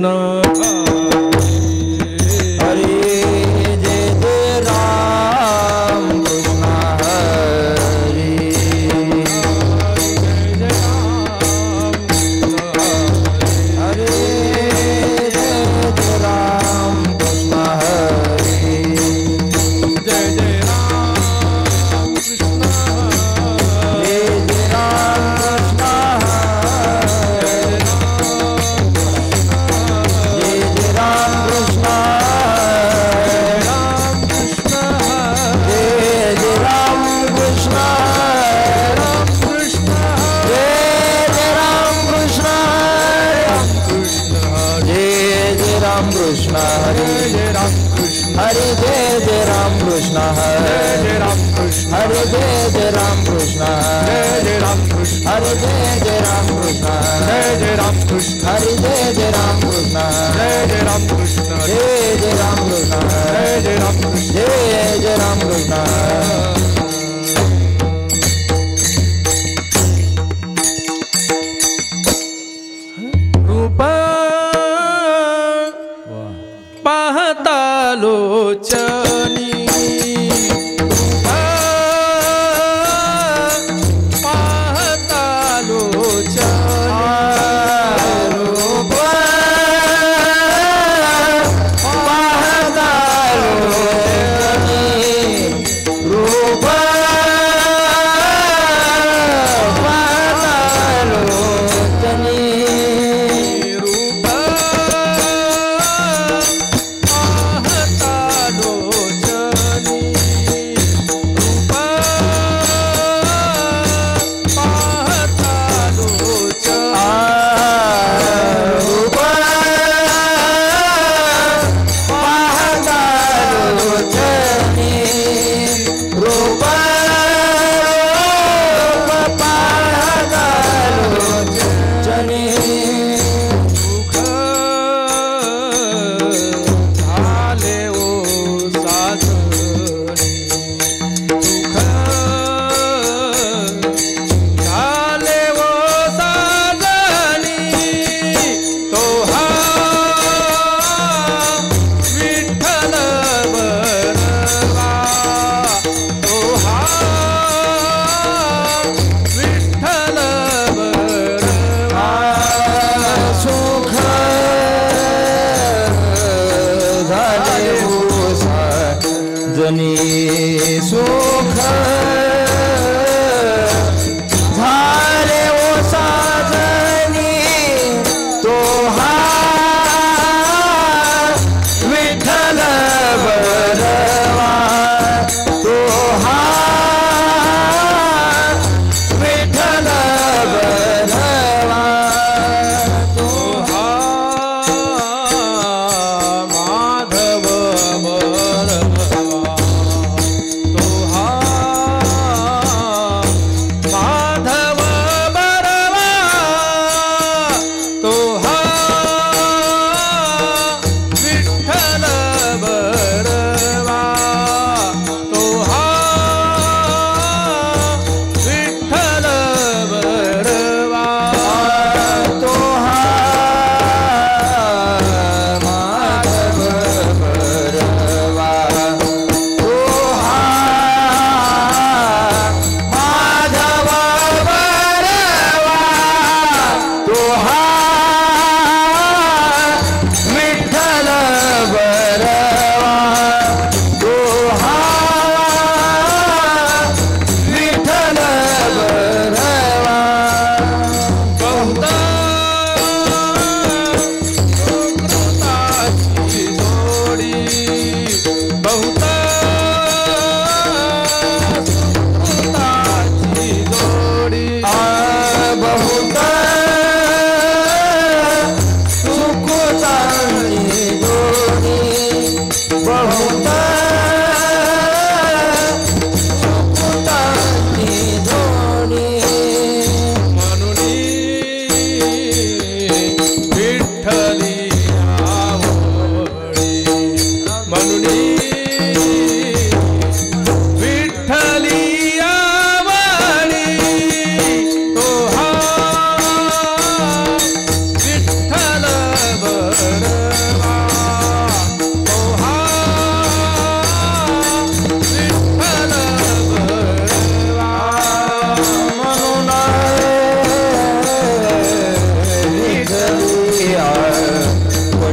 माधव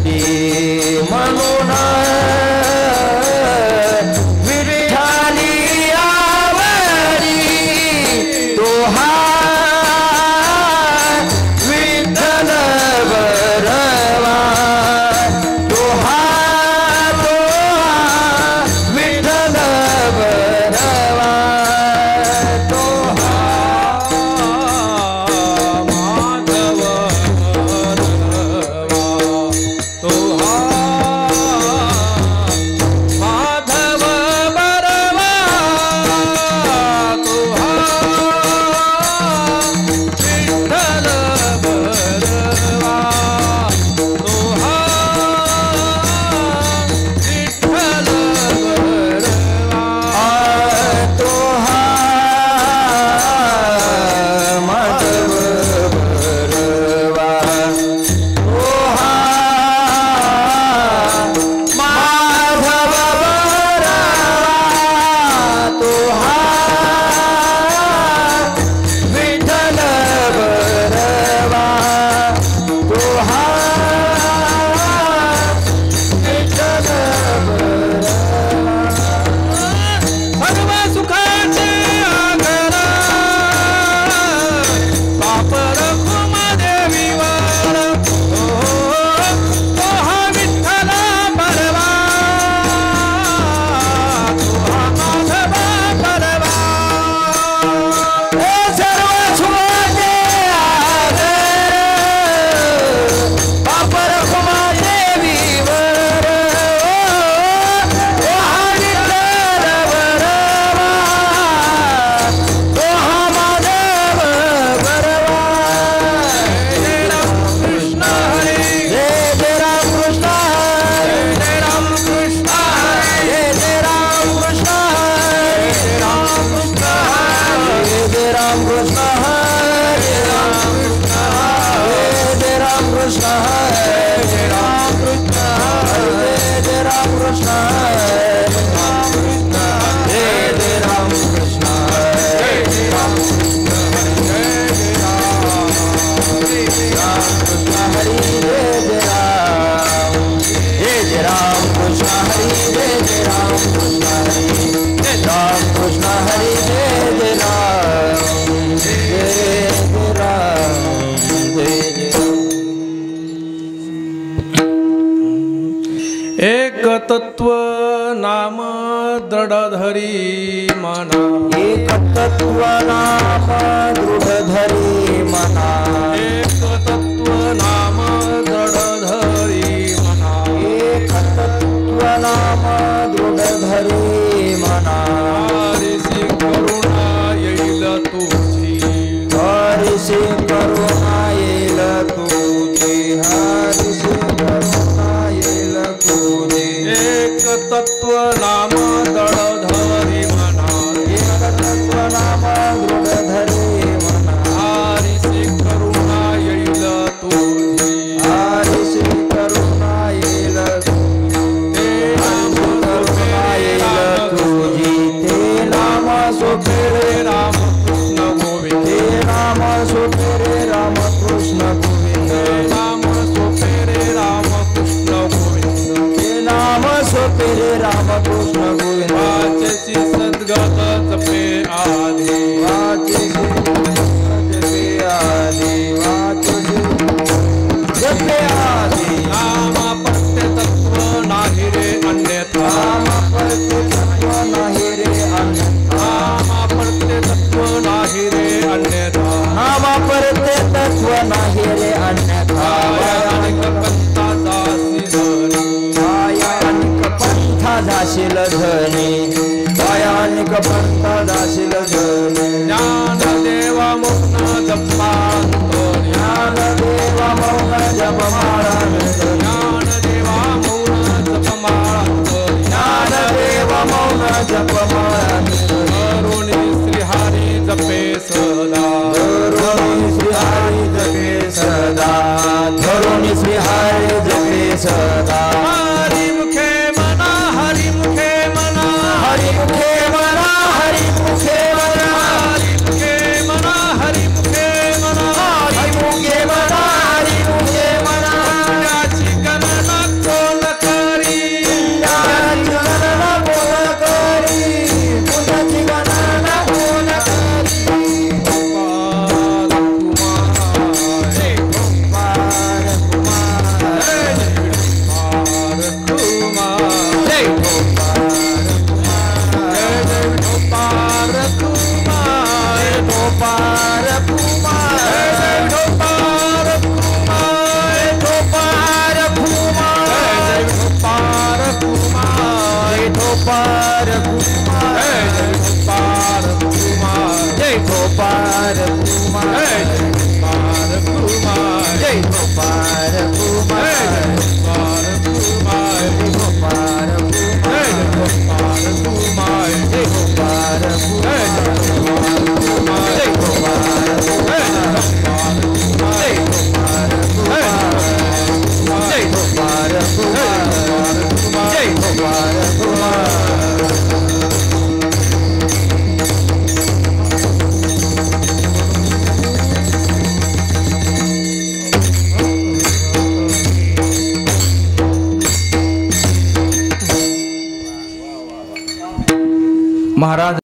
आवडी म्हणून विठ्ठली आवडी तो हा विठ्ठल बरवा तो हा विठ्ठल बरवा तो हा माधव बरवा तो हा माधव बरवा तो हा विठ्ठल बरवा तो हा विठ्ठल बरवा तो हा माधव बरवा तो हा माधव बरवा तो हा विठ्ठल बरवा तो हा विठ्ठल बरवा सर्व सुखाचे आगर बाप रखुमादेवीवर तो हा विठ्ठल बरवा तो हा माधव बरवा हे सर्व सुखाचे आगर बाप रखुमादेवीवर तो हा विठ्ठल बरवा तो हा माधव बरवा जय राम कृष्ण हरी जय राम कृष्ण हरी जय राम कृष्ण हरी जय राम कृष्ण हरी जय राम कृष्ण हरी जय राम कृष्ण हरी जय राम कृष्ण हरी जय राम कृष्ण हरी जय राम कृष्ण हरी जय राम कृष्ण हरी जय राम कृष्ण हरी जय राम कृष्ण हरी जय राम कृष्ण हरी जय राम कृष्ण हरी जय राम एक तत्व नाम दृढधरी मना एक तत्व नाम दृढधरी मना एक तत्व नाम दृढधरी मना एक तत्व नाम दृढधरी मना हरिसी करुणा येईल तुझी हरिसी करुणा येईल तुझी हरिसी करुणा येईल तुझी एक तत्व नाम दृढधरी मना एक तत्व नाम दृढधरी मना हरिसी करुणा येईल तुझी हरिसी करुणा येईल ते नाम करुणा येईल तुझी ते नाम सोपे रे राम कृष्ण गोविंद ते नाम सोपे रे राम कृष्ण गोविंद नाम सोपे रे राम कृष्ण गोविंद ते नाम सोपे रे राम कृष्ण गोविंद वाचसी सद्गत जपे आधी वाचसी जपे आदी वाचसी जपे आदी नाम प्रत्य तत्व नाही रे अन्यथा नाम परते तत्व नाही रे अन्यथा नाम प्रत्य तत्व नाही रे अन्यथा नाम परते तत्व नाही रे अन्यथा अनेक पंथा दासी धनी भयानिक पंथा जाशील धनी भयानिक पंथा जाशील धनी ज्ञान देवा मौन जपांतो ज्ञान देव मौन जप माळा ज्ञान देवा मौन जपमाळांतो ज्ञान देव मौन जप माळा करुणी श्री हरी जपे सदा धरुणी श्री हरी जपे सदा धरुणी श्री हरी जपे सदा हरी मुखे मना हरी मुखे मना हरी मुखे मना हरी मुखे मना हरी मुखे मना हरी मुखे मना हरी मुखे मना हरी मुखे मना पुण्याची गणना महाराज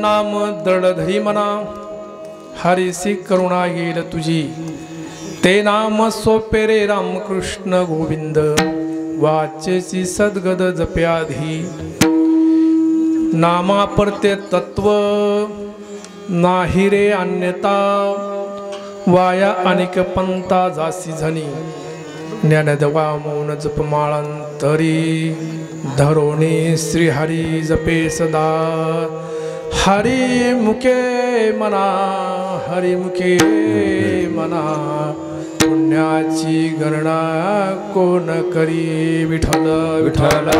नाम दळधरी मना हरिसी करुणा येईल तुझी ते नाम सोपे रे रामकृष्ण गोविंद वाचेची सद्गद जप्याधी नामा परते तत्व नाही रे अन्यता वाया अनेक पंता जासी झनी ज्ञानदवा मौन जपमाळांतरी धरोणी श्री हरी जपे सदा हरि मुखे मना हरि मुखे मना पुण्याची गणना कोण करी विठ्ठल विठ्ठल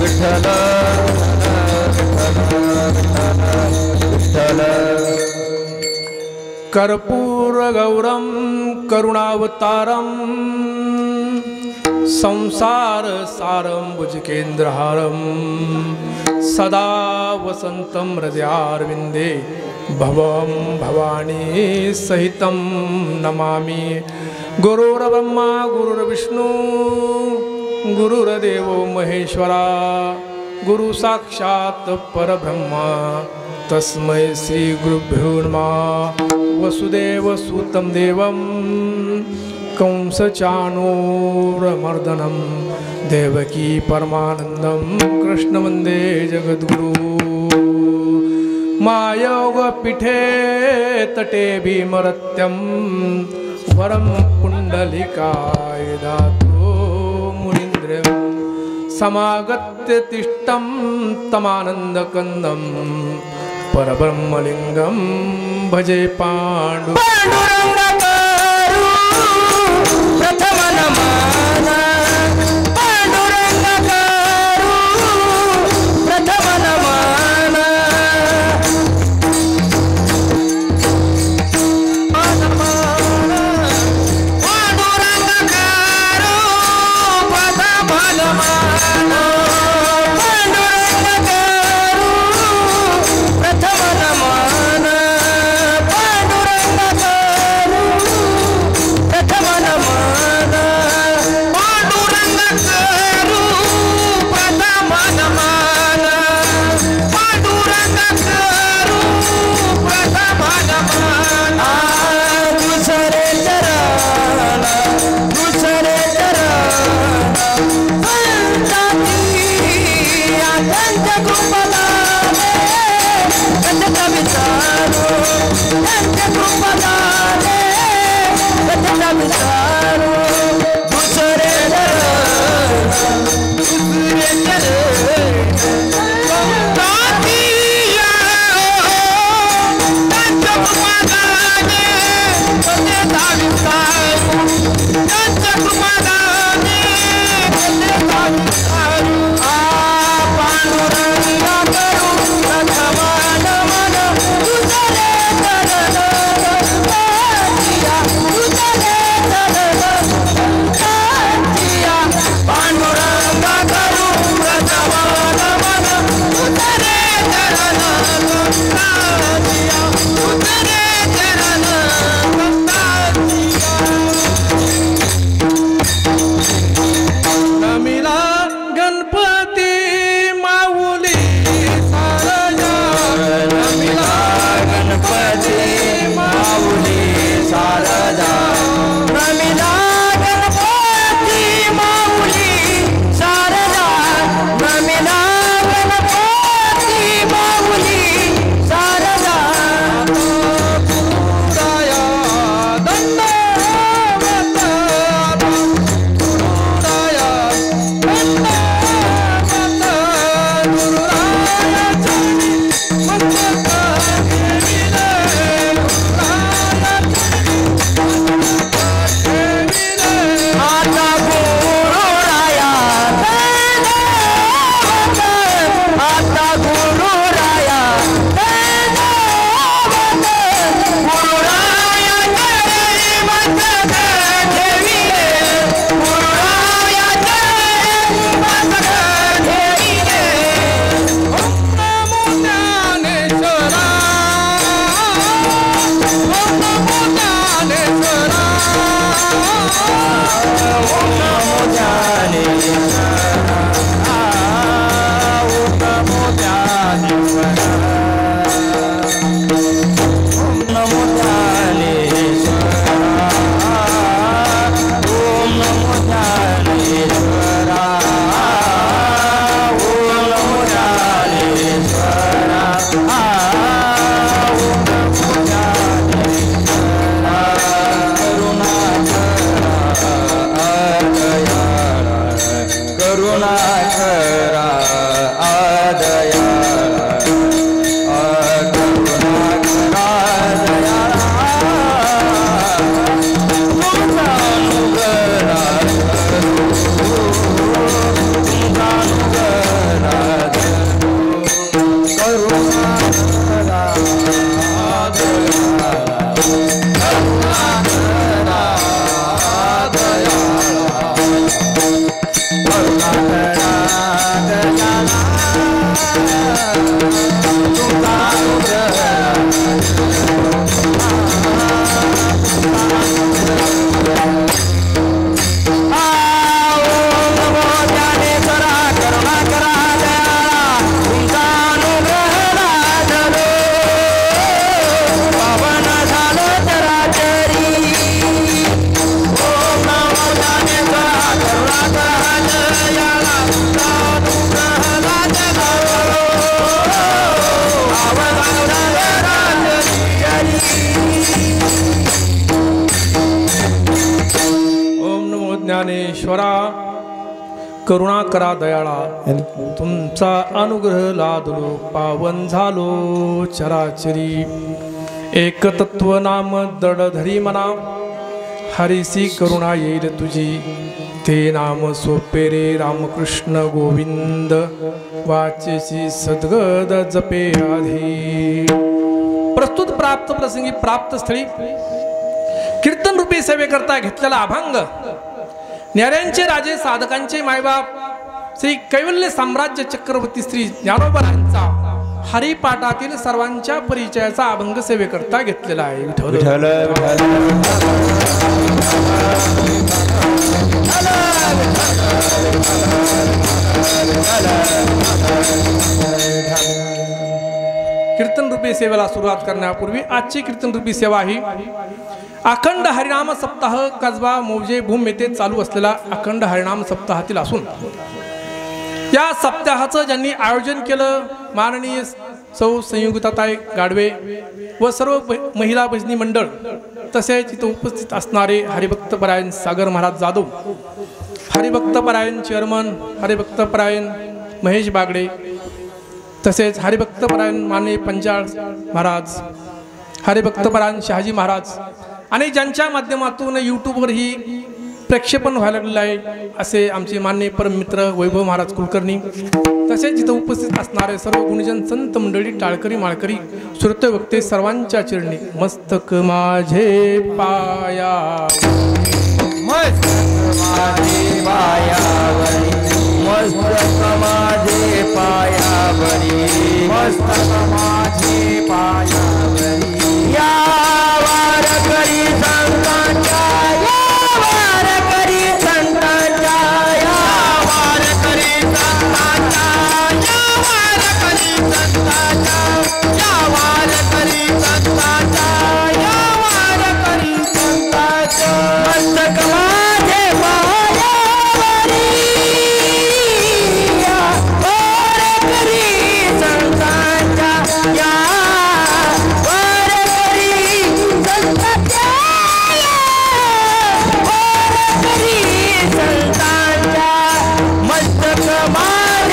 विठ्ठल विठ्ठल कर्पूर गौरम करुणावतारम संसार सारं भुजकेन्द्रहारं सदा वसन्तं हृदयारविन्दे भवं भवानी सहितं नमामि गुरुर्ब्रह्मा गुरुर्विष्णु गुरुर्देवो महेश्वरा गुरु साक्षात् परब्रह्म तस्मै श्री गुरुभ्यो नमः वसुदेवसुतं देवं कंसचाणूरमर्दनं देवकी परमानन्दं कृष्ण वन्दे जगद्गुरु मायोगपीठे तटे भीमरत्यं वरं पुण्डलिकाय दातु मुनीन्द्रं समागत्य तिष्ठं तमानन्दकन्दं परब्रह्मलिङ्गं भजे प्रथम नमन पांडुरंग करू प्रथम नमन पांडुरंग करू प्रथम नमन पांडुरंग करू प्रथम नमन पांडुरंग करू प्रथम नमन पांडुरंग करू प्रथम नमन पांडुरंग करू प्रथम नमन दुसरे चरण अत्यंत कृपदाने कथन विचारो अत्यंत कृपदाने कथन विचारो दुसरे ज्ञानेश्वरा करुणा करा दयाळा तुमचा अनुग्रह लादलो पावन झालो चराचरी एक तत्व नाम दडधरी मना हरिसी करुणा येईल तुझी ते नाम सोपे रे रामकृष्ण गोविंद वाचेसी सद्गद जपे आधी। प्रस्तुत प्राप्त प्रसंगी प्राप्त स्थळी कीर्तन रूपी सेवेकरता घेतलेला अभंग न्याऱ्यांचे राजे साधकांचे मायबाप श्री कैवल्य साम्राज्य चक्रवर्ती श्री ज्ञानोबरांचा हरिपाठातील सर्वांच्या परिचयाचा अभंग सेवेकरता घेतलेला आहे। कीर्तन रूपी सेवेला सुरुवात करण्यापूर्वी आजची कीर्तन रूपी सेवा ही अखंड हरिनाम सप्ताह कसबा मौजे भूम येथे चालू असलेला अखंड हरिनाम सप्ताहातील असून या सप्ताहाचं ज्यांनी आयोजन केलं माननीय सौ संयुक्ताताई गाडवे व सर्व महिला भजनी मंडळ तसेच इथं उपस्थित असणारे हरिभक्तपरायण सागर महाराज जाधव, हरिभक्तपरायण चेअरमन हरिभक्तपरायण महेश बागडे, तसेच हरिभक्तपरायण माननीय पंजाळ महाराज, हरिभक्तपरायण शहाजी महाराज आणि ज्यांच्या माध्यमातून यूट्यूबवर ही प्रक्षेपण व्हायला लागलेलं आहे असे आमचे माननीय परममित्र वैभव महाराज कुलकर्णी, तसेच इथं उपस्थित असणारे सर्व गुणजन संत मंडळी टाळकरी माळकरी श्रोते वक्ते सर्वांच्या चरणी मस्तक माझे पाया मस्तक माझे पायावरी मस्तक माझे पायावरी मस्तक माझे पायावरी या वारकरी संतांच्या या वारकरी संतांच्या या वारकरी संतांच्या या वारकरी संतांच्या या वारकरी संतांच्या या वारकरी संतांच्या मस्तक माझे पायावरी या वारकरी संतांच्या या वारकरी संतांच्या या वारकरी संतांच्या मस्तक माझे पायावरी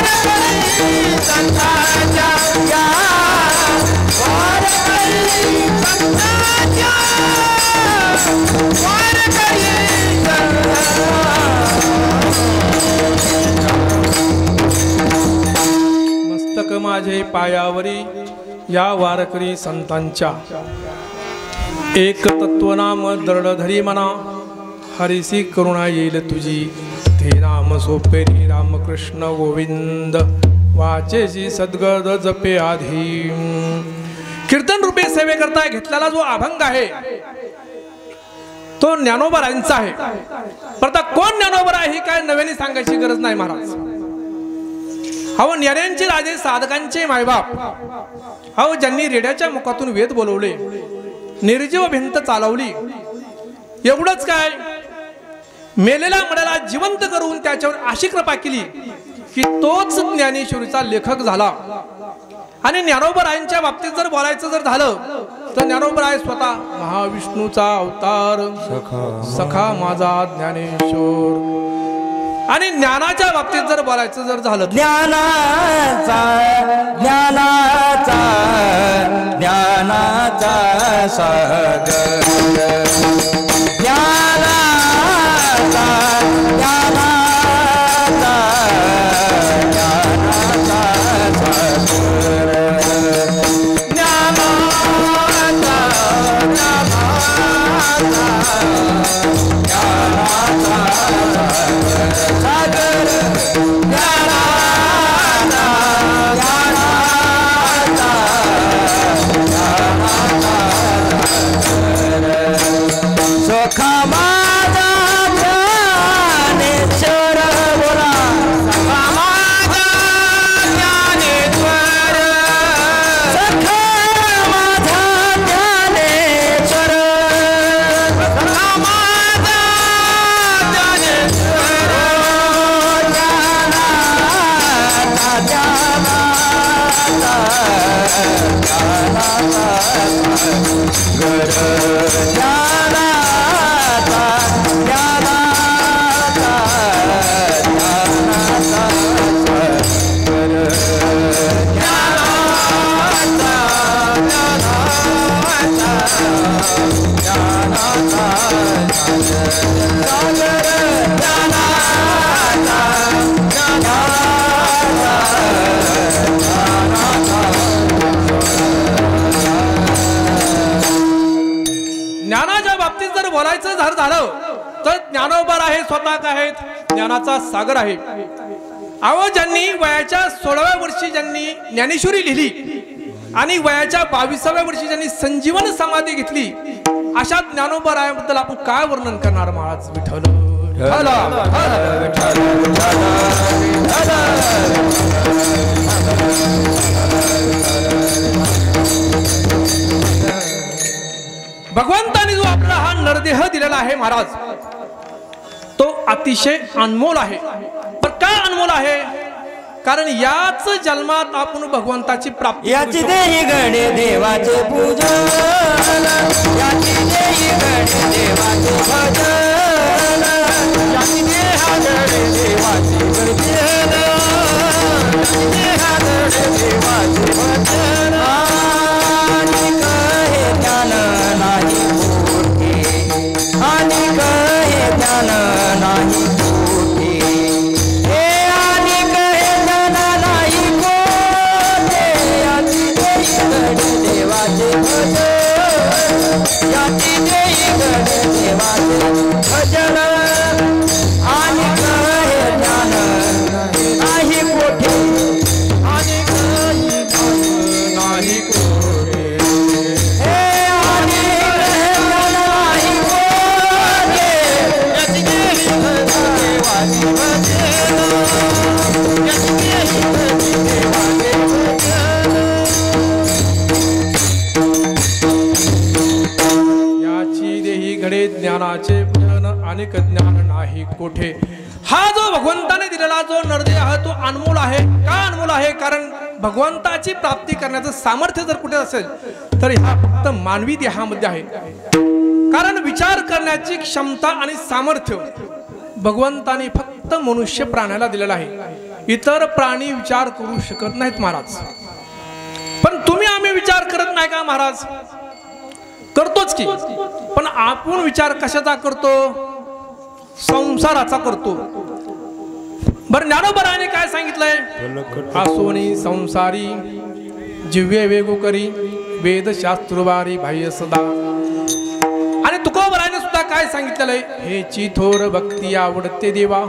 वारकरी संतांच्या या वारकरी संतांच्या वारकरी मस्तक माझे पायावरी या वारकरी संतांच्या एक तत्वनाम दरडधरी मना हरिसी करुणा येईल तुझी ते नाम सोपे रे रामकृष्ण गोविंद वाचेसी सद्गद जपे आधी। कीर्तन रूपे सेवेकरता घेतलेला जो अभंग आहे तो ज्ञानोबरांचा आहे। परंतु कोण ज्ञानोबर आहे ही काय नव्याने सांगायची गरज नाही महाराज। अहो न्याऱ्यांचे राजे साधकांचे मायबाप, अहो ज्यांनी रेड्याच्या मुखातून वेद बोलवले निर्जीव भिंत चालवली, एवढंच काय मेलेला मड्याला जिवंत करून त्याच्यावर अशी कृपा केली की तोच ज्ञानेश्वरीचा लेखक झाला। आणि ज्ञानोबरायांच्या बाबतीत जर बोलायचं जर झालं तर ज्ञानोबराय स्वतः महाविष्णूचा अवतार सखा माझा ज्ञानेश्वर। आणि ज्ञानाच्या बाबतीत जर बोलायचं जर झालं ज्ञानाचा ज्ञानाचा ज्ञानाचा सागर ज्ञानाचा ज्ञानाचा ज्ञानाचा सागर ज्ञानाचा ज्ञानाचा सागर ज्ञानाचा ज्ञानाचा ज्ञानाचा बोलायचं झालं तर ज्ञानोबा आहे स्वतः काय आहेत ज्ञानाचा सागर आहे. अहो ज्यांनी वयाच्या 16व्या वर्षी ज्यांनी ज्ञानेश्वरी लिहिली आणि वयाच्या 22व्या वर्षी ज्यांनी संजीवन समाधी घेतली अशा ज्ञानोबा रायाबद्दल आपण काय वर्णन करणार महाराज. विठ्ठल भगवंताने जो आपला हा नरदेह दिलेला आहे महाराज तो अतिशय अनमोल आहे. पण काय अनमोल आहे कारण याच जन्मात आपण भगवंताची प्राप्ती याची देही गणे देवाचे पूजन याची देही गणे देवाचे भजन याची देहा गणे देवाचे भजन याची देहा गणे देवाचे भजन आणि कहे ज्ञान नाही मोठे आणि कहे ज्ञान नाही मोठे देवाचे भजन आणि कहे ज्ञान नाही कोठे आणि कहे नाही कोठे हे आणि कहे ज्ञान नाही कोठे याची देही देवाचे भजन याची देही देवाचे भजन घडे ज्ञानाचे भजन अनेक ज्ञान नाही कोठे. हा जो भगवंताने दिलेला जो नरदेह तो अनमोल आहे. का अनमोल आहे कारण भगवंताची प्राप्ती करण्याचं सामर्थ्य जर कुठे असेल तर हा फक्त मानवी देहामध्ये आहे. कारण विचार करण्याची क्षमता आणि सामर्थ्य भगवंताने फक्त मनुष्य प्राण्याला दिलेला आहे. इतर प्राणी विचार करू शकत नाहीत महाराज. पण तुम्ही आम्ही विचार करत नाही का महाराज. करतोच की पण आपण विचार कशाचा करतो संसाराचा करतो. बरं ज्ञानोबराने काय सांगितलंय आसोनी संसारी जिव्हे वेगो करी वेद शास्त्रवारी बाह्य सदा. आणि तुकोबराने सुद्धा काय सांगितलेलं आहे हे चिथोर भक्ती आवडते देवा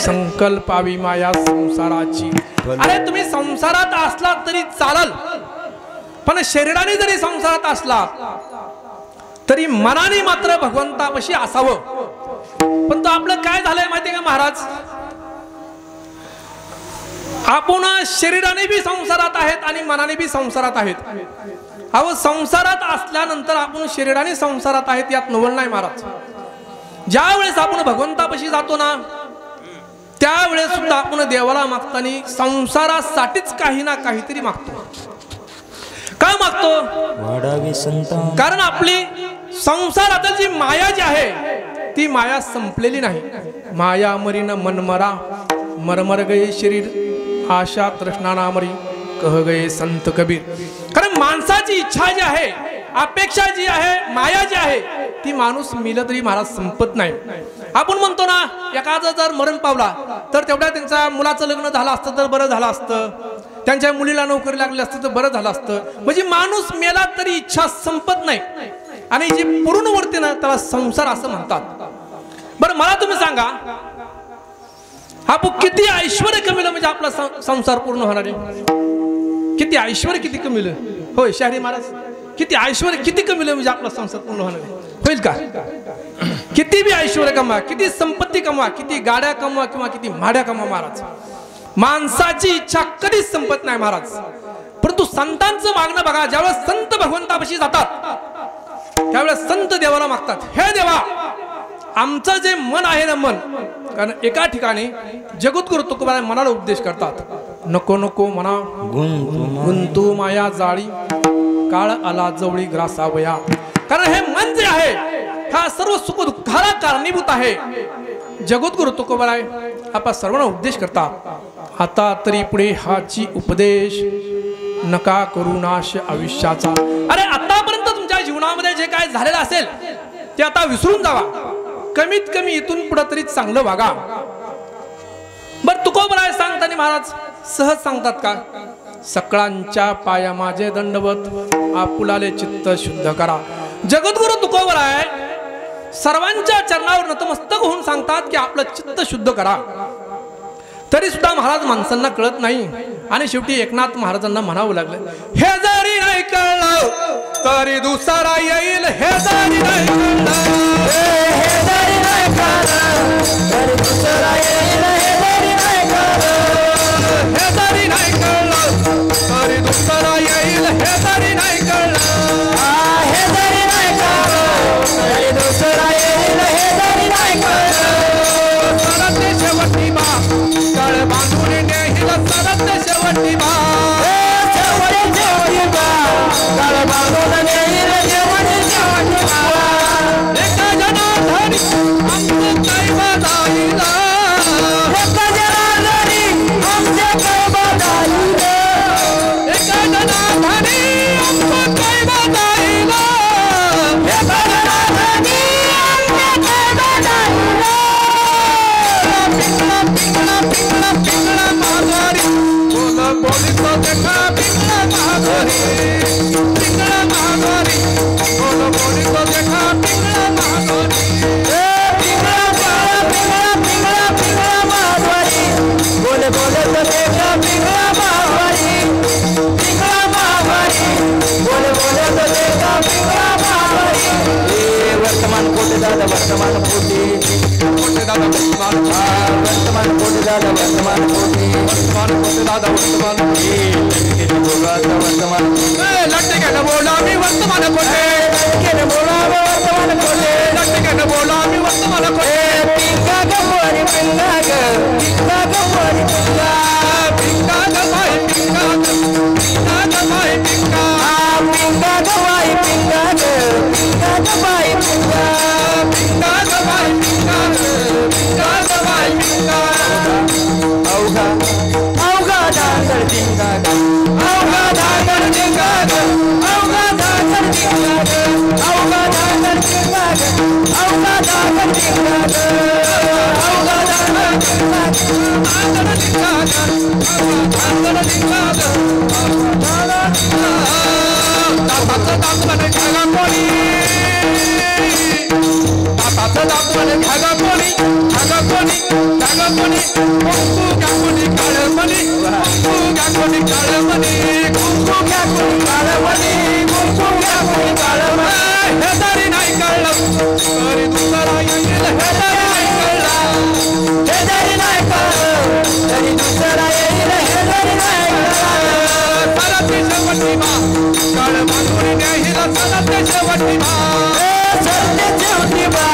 संकल्पावी माया संसाराची. अरे तुम्ही संसारात असला तरी चालल पण शरीराने जरी संसारात असला तरी मनाने मात्र भगवंतापाशी असावं. पण तो आपलं काय झालंय माहितीये का महाराज आपण शरीराने बी संसारात आहेत आणि मनाने बी संसारात आहेत. अहो संसारात असल्यानंतर आपण शरीराने संसारात आहेत यात नवल नाही महाराज. ज्या वेळेस आपण भगवंतापाशी जातो ना त्यावेळेस सुद्धा आपण देवाला मागताना संसारासाठीच काही ना काहीतरी मागतो. का मागतो कारण आपली संसारातील जी माया जी आहे ती माया संपलेली नाही. माया मरीन मनमरा मरमर गये शरीर आशा तृष्णा नामरी कह गये संत कबीर. कारण माणसाची इच्छा जी आहे अपेक्षा जी आहे माया जी आहे ती माणूस मिलं तरी महाराज संपत नाही. आपण म्हणतो ना एखादा जर मरण पावला तर तेवढ्या त्यांच्या मुलाचं लग्न झालं असतं तर बरं झालं असतं त्यांच्या मुलीला नोकरी लागली असती तर बरं झालं असतं. म्हणजे माणूस मेला तरी इच्छा संपत नाही आणि जी पूर्ण वरते ना त्याला संसार असं म्हणतात. बरं मला तुम्ही सांगा आपण किती ऐश्वर्य कमीलं म्हणजे आपला संसार पूर्ण होणार आहे. किती ऐश्वर्य किती कमीलं होय शहरी महाराज किती ऐश्वर्य किती कमीलं म्हणजे आपला संसार पूर्ण होणार आहे होईल का. किती बी ऐश्वर्य कमवा किती संपत्ती कमवा किती गाड्या कमवा किंवा किती माड्या कमवा महाराज माणसाची इच्छा कधीच संपत नाही महाराज. परंतु संतांचं मागणं बघा ज्यावेळेस संत भगवंतापाशी जातात त्यावेळेस संत देवाला मागतात हे देवा आमचं जे मन आहे ना मन. कारण एका ठिकाणी जगद्गुरु तुकोबा मनाला उपदेश करतात नको नको मना गुंतू माया जाळी काळ आला जवळी ग्रासावया. कारण हे मन जे आहे हा सर्व सुख दुःखाला कारणीभूत आहे. जगद्गुरु तुकोबा आपला सर्वांना उपदेश करतात आता तरी पुढे हाची उपदेश नका करू नाश आयुष्याचा. अरे आतापर्यंत तुमच्या जीवनामध्ये जे काय झालेलं असेल ते आता विसरून जावा. कमीत कमी इथून पुढे तरी चांगलं वागा. बर तुकोबराय सांगताना महाराज सहज सांगतात का सकळांच्या पाया माझे दंडवत आपुलाले चित्त शुद्ध करा. जगद्गुरु तुकोबराय सर्वांच्या चरणावर नतमस्तक होऊन सांगतात की आपलं चित्त शुद्ध करा. तरी सुद्धा महाराज माणसांना कळत नाही आणि शेवटी एकनाथ महाराजांना म्हणावं लागलं, हे जरी नाही कळलं तरी दुसरा येईल. हे जरी नाही कळलं, हे जरी नाही कळलं तरी दुसरा येईल. हे जरी नाही कळलं, हे जरी नाही कळलं तरी दुसरा येईल. हे जरी नाही कळलं, हे जरी नाही कळलं तरी दुसरा येईल. हे जरी नाही कळलं, सरते शेवटी बा कळ बांधून नेईल. सरते शेवटी बा शेवटी शेवटी बा काळ बांधून नेईल. शेवटी शेवटी बा एका जनार्दनी आमचं कैव जाईल. एका जनार्दनी आमचे कैव जाईल. एका जनार्दनी आमचं कैव जाईल. एका जनार्दनी आमचे कैव जाईल. पिंगळा पिंगळा पिंगळा पिंगळा माघारी बोल बोलीतो देखा. पिंगळा माघारी, पिंगळा माघारी बोल बोलीतो देखा. पिंगळा माघारी, पिंगळा पिंगळा पिंगळा पिंगळा माघारी बोले बोले तो देखा. पिंगळा माघारी, पिंगळा माघारी बोले बोले तो देखा. पिंगळा माघारी. वर्तमान कोटी दादा वर्तमान कोटी. मोठे दादा वर्तमान, वर्तमान कोटी दादा वर्तमान कोटी. वर्तमान मोठे दादा वर्तमान. वर्तमान लटकेनं बोला मी वर्तमान कोठे. केले बोलावे वर्तमान कोटी. लटकेनं बोला मी वर्तमान कोठे. पिंगा गवारी पिंगा ग पिंगा गवारी पिंगा. पिंगा ग बाई पिंगा ग, पिंगा ग बाई पिंगा. पिंगा गवाई पिंगा ग पिंगा गवाई पिंगा. पिंगा ग बाई पिंगा ग, पिंगा ग बाई पिंगा. अवघा अवघा डांगर डिंगा ग. अवघा डांगर डिंगा ग. अवघा डांगर डिंगा ग. अवघा डांगर डिंगा ग. अवघा डांगर डिंगा ग. अवघा डांगर डिंगा ग. आंगण डिंगा ग, आंगण डिंगा ग. दाताचं दातवाने घ्यागा कोणी. दाताचं दातवाने घ्यागा कोणी. घ्यागा कोणी, घ्यागा कोणी. कुंकू घ्या कोणी काळमणी. कुंकू घ्या कोणी काळमणी. कुंकू घ्या कोणी काळमणी. कुंकू घ्या कोणी काळमणी. हे जरी नाही कळलं तरी दुसरा येईल. हे जरी नाही कळलं, हे जरी नाही कळलं तरी दुसरा येईल. हे जरी नाही कळलं, सरते शेवटी बा काळ बांधून नेईल. सरते शेवटी बा सरते शेवटी बा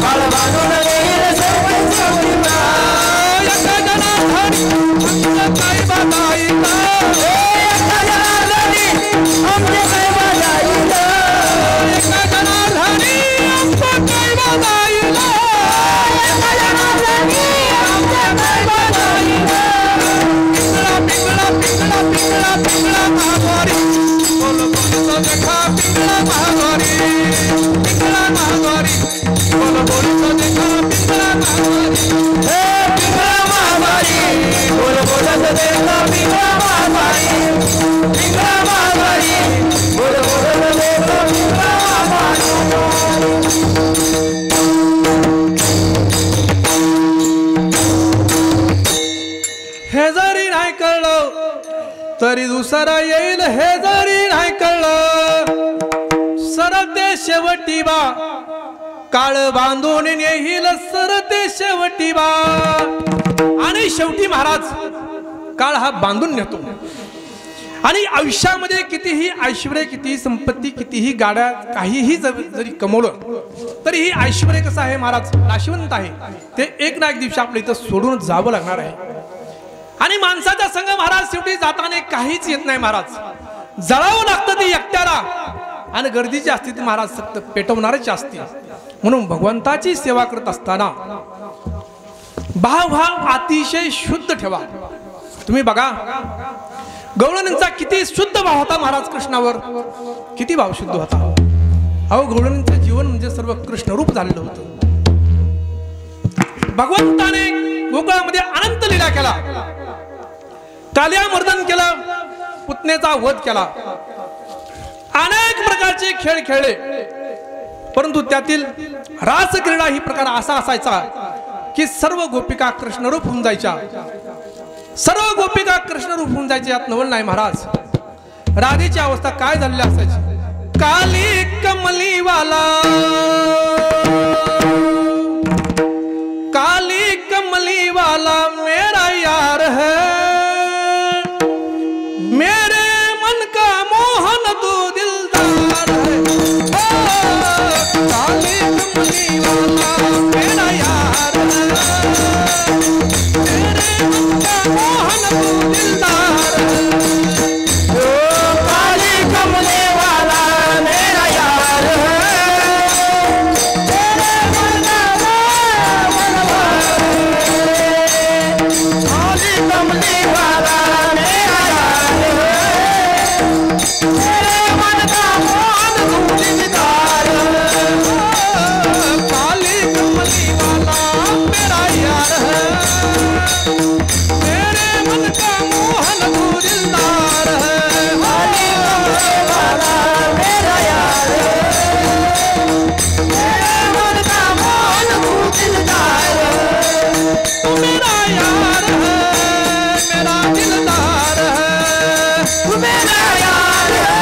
काळ बांधून येईल. सरते शेवटी बा एका जनार्दनी आमचं कैव जाईल. एका जनार्दनी आमचे कैव जाईल. एका जनार्दनी आमचं कैव जाईल. एका जनार्दनी आमचे कैव जाईल. पिंगळा पिंगळा पिंगळा पिंगळा पिंगळा माघारी बोल बोलीतो देखा. पिंगळा माघारी, पिंगळा माघारी बोल बोलीतो देखा. पिंगळा माघारी, पिंगळा महामारी बोल बोलत देखा. पिंगळा महामारी, पिंगळा महामारी बोल बोलत देखा. पिंगळा महामारी. हे जरी नाही कळलं तरी दुसरा येईल. हे जरी नाही कळलं सरते शेवटी बा काळ बांधून नेईल. सरते शेवटी बा. आणि शेवटी महाराज काळ हा बांधून नेतो. आणि आयुष्यामध्ये कितीही ऐश्वर्य, कितीही संपत्ती, कितीही गाड्या, काहीही जरी कमवलं तरी ही ऐश्वर्य कसं आहे महाराज, नाशिवंत आहे. ते एक ना एक दिवशी आपल्या इथं सोडून जावं लागणार आहे. आणि माणसाच्या संग महाराज शेवटी जाताना काहीच येत नाही महाराज. जळावं लागतं ते एकट्याला. आणि गर्दीची असते ती महाराज फक्त पेटवणारच असते. म्हणून भगवंताची सेवा करत असताना भाव हा अतिशय शुद्ध ठेवा. तुम्ही बघा गवळणींचा किती शुद्ध भाव होता महाराज कृष्णावर. किती भाव शुद्ध होता. अहो गवळणींचं जीवन म्हणजे सर्व कृष्णरूप झालेलं होतं. भगवंताने गोकुळामध्ये अनंत लीला केला. कालिया मर्दन केलं, पुतनेचा वध केला, अनेक प्रकारचे खेळ खेळले. परंतु त्यातील रासक्रीडा ही प्रकार असा असायचा की सर्व गोपिका कृष्णरूप होऊन जायच्या, सर्व गोपिका कृष्णरूप होऊन जायचे. यात नवल नाही महाराज. राधेची अवस्था काय झालेली असायची. काली कमलीवाला, काली कमलीवाला मेरा यार है, मेरे मन का मोहन तू दिलदार है. काली कमलीवाला मेरा यार है, मेरे मन का मोहन तू दिलदार है. काली कमले वाला मेरा यार है, तेरे मन का काली कमले वाला मेरा यार है, तेरे मन का मोहन तू दिलदार है. काली कमली वाला मेरा यार है, मेरे मन का मोहन तू दिलदार है. काली कमले वाला मेरा यार है, तेरे मन का मोहन तू दिलदार है. तू मेरा यार है, मेरा दिलदार है. तू मेरा यार है,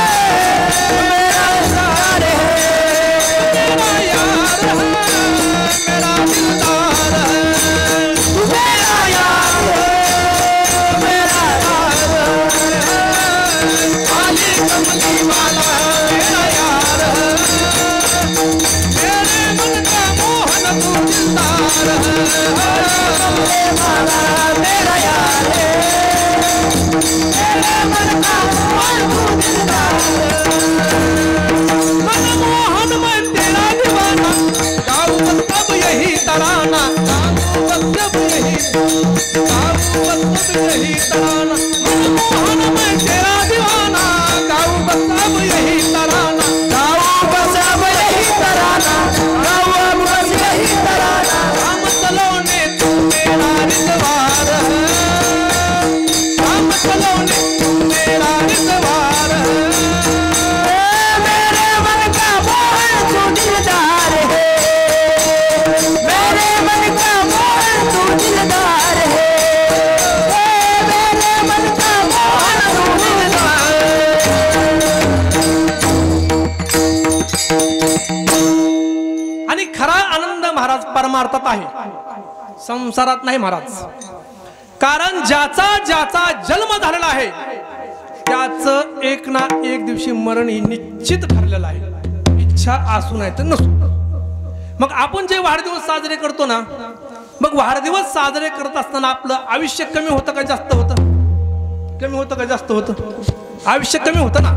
मेरा दिलदार है. मेरा यार है, मेरा दिलदार है. तू मेरा यार है, मेरा यार है. काली कमली वाला मेरा यार है, मेरे मन का मोहन तू दिलदार है. कमले वाला मेरा यार है, तेरे मन का मोहन तू दिलदार है. मनमोहन मैं तेरा दीवाना, गाऊं बस अब यही तराना, गाऊं बस अब यही, गाऊं बस अब यही तराना. मनमोहन मैं तेरा दीवाना, गाऊं बस अब यही तराना. गाऊं बस अब यही तराना, गाऊं बस यही तराना. राम सलोने तू मेरा रिजवार है, राम सलोने तू मेरा रिजवार है. मेरे मन का मोहन तू दिलदार है, मेरे मन का मोहन तू दिलदार है. मेरे मन का मोहन तू दिलदार है. आणि खरा आनंद महाराज परमार्थात आहे, संसारात नाही महाराज. कारण ज्याचा ज्याचा जन्म झालेला आहे त्याचं एक ना एक दिवशी मरण ही निश्चित ठरलेलं आहे, इच्छा असू नाही तर नसू. मग आपण जे वाढदिवस साजरे करतो ना, मग वाढदिवस साजरे करत असताना आपलं आयुष्य कमी होतं का जास्त होतं? कमी होतं का जास्त होतं? आयुष्य कमी होतं ना.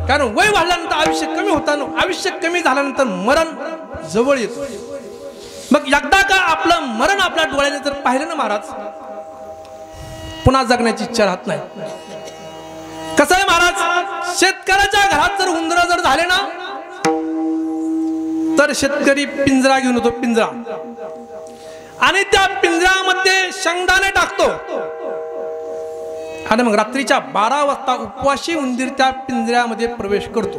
कारण वय वाढल्यानंतर आयुष्य कमी होतं, आयुष्य कमी झाल्यानंतर मरण जवळ येतं. मग एकदा का आपलं मरण आपल्या डोळ्याने जर पाहिलं ना महाराज, पुन्हा जगण्याची इच्छा राहत नाही. कसं आहे महाराज, शेतकऱ्याच्या घरात जर उंदरं जर झाले ना, तर शेतकरी पिंजरा घेऊन येतो, पिंजरा, आणि त्या पिंजऱ्यामध्ये शेंगदाणे टाकतो. आणि मग रात्रीच्या 12 वाजता उपवाशी उंदीर त्या पिंजऱ्यामध्ये प्रवेश करतो.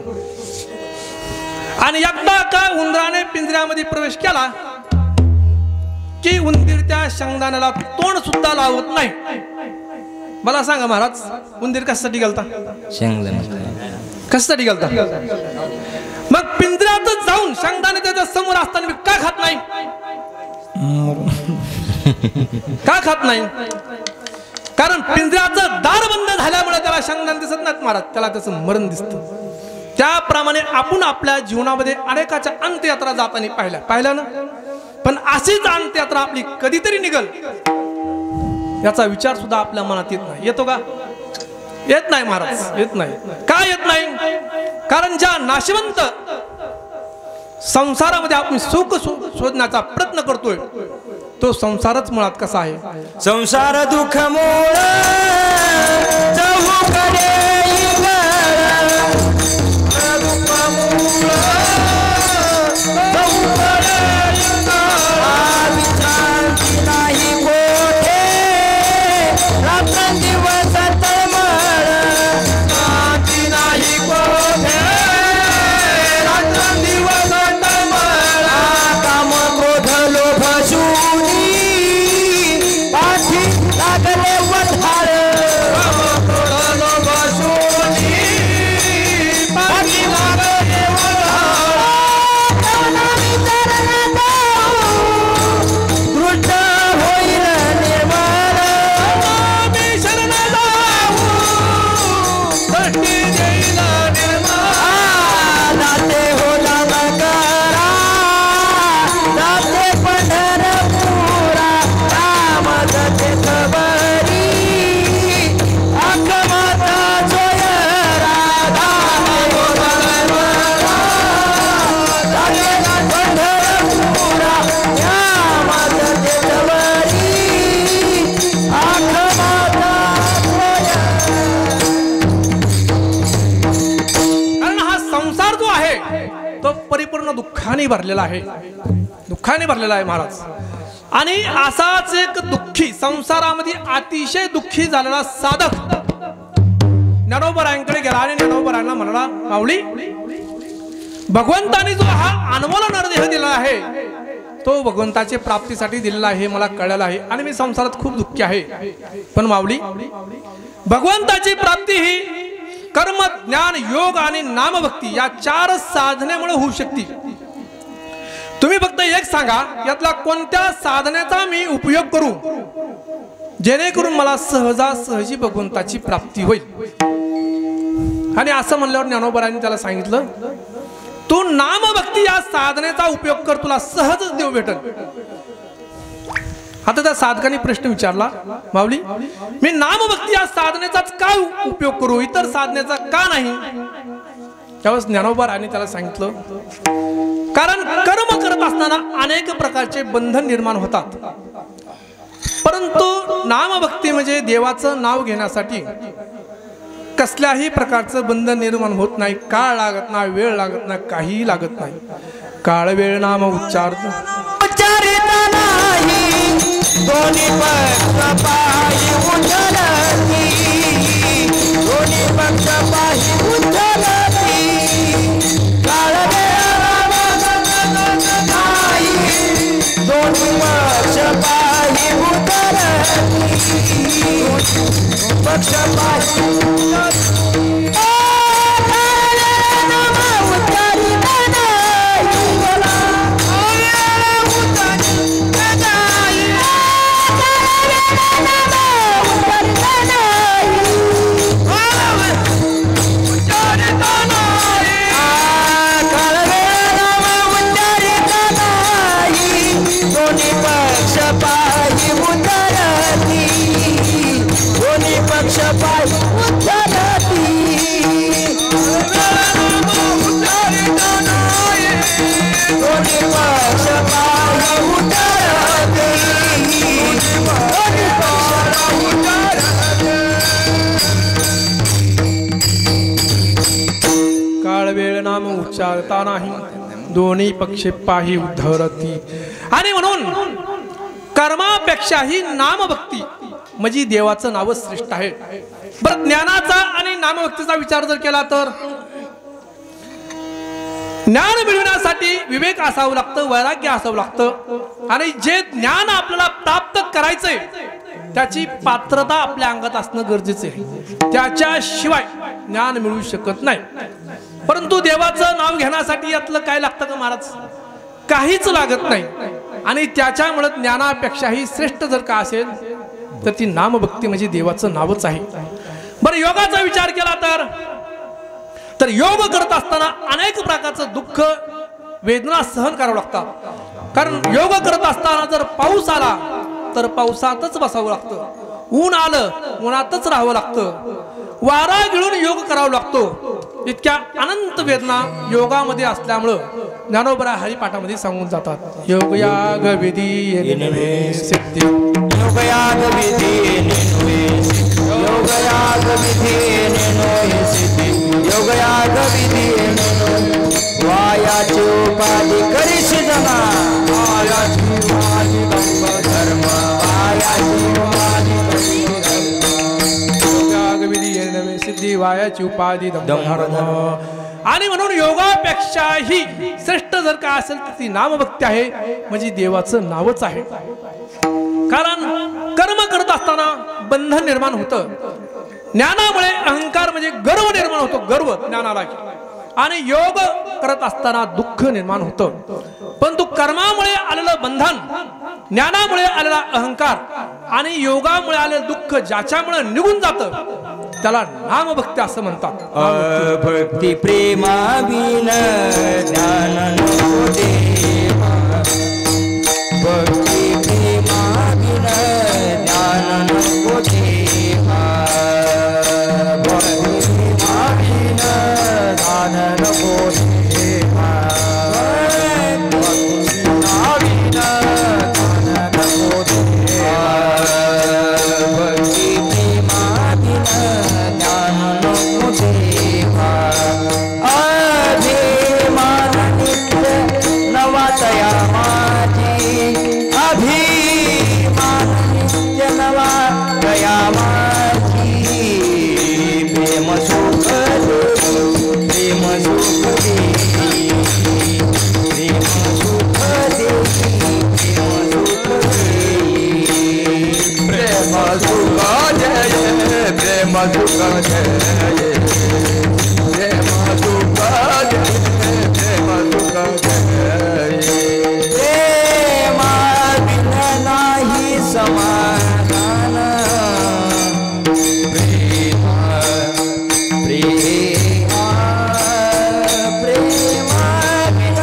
आणि एकदा का उंदराने पिंजऱ्यामध्ये प्रवेश केला की उंदीर त्या शेंगदाण्याला तोंड सुद्धा लावत नाही. मला सांगा महाराज, उंदीर कशासाठी घालता? शेंगदाणे कशासाठी घालता? मग पिंजऱ्यात जाऊन शेंगदाणे त्याच्या समोर असताना का खात नाही? का खात नाही? कारण पिंजऱ्याचं दार बंद झाल्यामुळे त्याला शेंगदाणे दिसत नाहीत महाराज, त्याला त्याचं मरण दिसतं. त्याप्रमाणे आपण आपल्या जीवनामध्ये अनेकाच्या अंत्ययात्रा जाताना पाहिल्या ना. पण अशीच अंत्ययात्रा आपली कधीतरी निघल याचा विचार सुद्धा आपल्या मनात येत नाही. येतो का? येत नाही महाराज, येत नाही. का येत नाही? कारण ज्या नाशवंत संसारामध्ये आपण सुख शोधण्याचा प्रयत्न करतोय, तो संसारच मुळात कसा आहे? संसार दुःख मूळ चहूकडे नाही कोठे रात्रंदिवस तळमळ, शांती नाही कोठे रात्रंदिवस तळमळ. दुःखाने भरलेला आहे, दुःखाने भरलेला आहे महाराज. आणि असाच एक दुःखी, संसारामध्ये अतिशय दुःखी झालेला साधक ज्ञानोबरायांकडे गेला आणि ज्ञानोबरायांना म्हणाला, माऊली, भगवंताने जो हा अनमोल नरदेह दिला आहे तो भगवंताच्या प्राप्तीसाठी दिलेला आहे, मला कळलेला आहे आणि मी संसारात खूप दुःखी आहे. पण माऊली, भगवंताची प्राप्ती ही कर्म, ज्ञान, योग आणि नामभक्ती या 4 साधनेमुळे होऊ शकते. तुम्ही फक्त एक सांगा, यातला कोणत्या साधनेचा मी उपयोग करू जेणेकरून मला सहजासहजी भगवंताची प्राप्ती होईल. आणि असं म्हणल्यावर ज्ञानोबरायांनी त्याला सांगितलं, तू नामभक्ती या साधनेचा उपयोग कर, तुला सहजच देव भेटल. आता त्या साधकाने प्रश्न विचारला, माऊली, मी नामभक्ती या साधनेचाच काय उपयोग करू, इतर साधनेचा का नाही? त्यावेळेस ज्ञानोबरायांनी त्याला सांगितलं, कारण कर्म करत असताना अनेक प्रकारचे बंधन निर्माण होतात, परंतु नामभक्ती म्हणजे देवाचं नाव घेण्यासाठी कसल्याही प्रकारचं बंधन निर्माण होत नाही. काळ लागत नाही, वेळ लागत नाही, काहीही लागत नाही. काळ वेळ नाम उच्चारित नाही, दोन्ही पक्ष पायी उचलती, दोन्ही पक्ष पायी उचलती. काळ वेळ नाही, दोन्ही पक्ष पायी उचलती, पक्ष पायी उच्चारता नाही, दोन्ही पक्ष पाही उद्धरती. आणि म्हणून कर्मापेक्षाही नामभक्ती म्हणजे देवाचं नाव श्रेष्ठ आहे. बरं, ज्ञानाचा आणि नामभक्तीचा विचार जर केला तर ज्ञान मिळवण्यासाठी विवेक असावं लागतं, वैराग्य असावं लागतं. आणि जे ज्ञान आपल्याला प्राप्त करायचंय त्याची पात्रता आपल्या अंगात असणं गरजेचं आहे, त्याच्याशिवाय ज्ञान मिळू शकत नाही. परंतु देवाचं नाव घेण्यासाठी यातलं काय लागतं का महाराज? काहीच लागत नाही. आणि त्याच्यामुळे ज्ञानापेक्षाही श्रेष्ठ जर का असेल तर ती नामभक्ती म्हणजे देवाचं नावच आहे. बरं, योगाचा विचार केला तर योग करत असताना अनेक प्रकारचं दुःख, वेदना सहन करावं लागतात. कारण योग करत असताना जर पाऊस आला तर पावसातच बसावं लागतं, ऊन आलं उन्हातच राहावं लागतं, वारा गिळून योग करावा लागतो. इतक्या अनंत वेदना योगामध्ये असल्यामुळं ज्ञानोबरा हरिपाठामध्ये सांगून जातात, योगयाग विधी सिद्धी, योगयाग विधी योगयाग विधी सिद्धी, योगयाग विधी वायाची उपाधी करीशी जना, वायाची उपाधी धर्म, वायाची उपाधी सिद्धी, वायाची उपाधी धर्म. आणि म्हणून योगापेक्षाही श्रेष्ठ जर का असेल तर ती नामभक्ती आहे, म्हणजे देवाचं नावच आहे. कारण कर्म करत असताना बंधन निर्माण होतं, ज्ञानामुळे अहंकार म्हणजे गर्व निर्माण होतो, गर्व ज्ञानाला. आणि योग करत असताना दुःख निर्माण होतं. परंतु कर्मामुळे आलेलं बंधन, ज्ञानामुळे आलेला अहंकार आणि योगामुळे आलेलं दुःख ज्याच्यामुळे निघून जातं त्याला नामभक्ती असं म्हणतात. भक्ती प्रेमा बिन ज्ञान नको देवा, भक्ती प्रेमा बिन ज्ञान नको देवा, भक्ती प्रेमा बिन ज्ञान नको देवा, भक्ती प्रेमा बिन ज्ञान नको देवा, भक्ती प्रेमा बिन ज्ञान नको देवा. अभिमान नित्य सुख जय प्रेम सुख जय प्रेम सुख जय प्रेम सुख जय प्रेम बिन नाही समाधान प्रेम प्रेम प्रेम बिन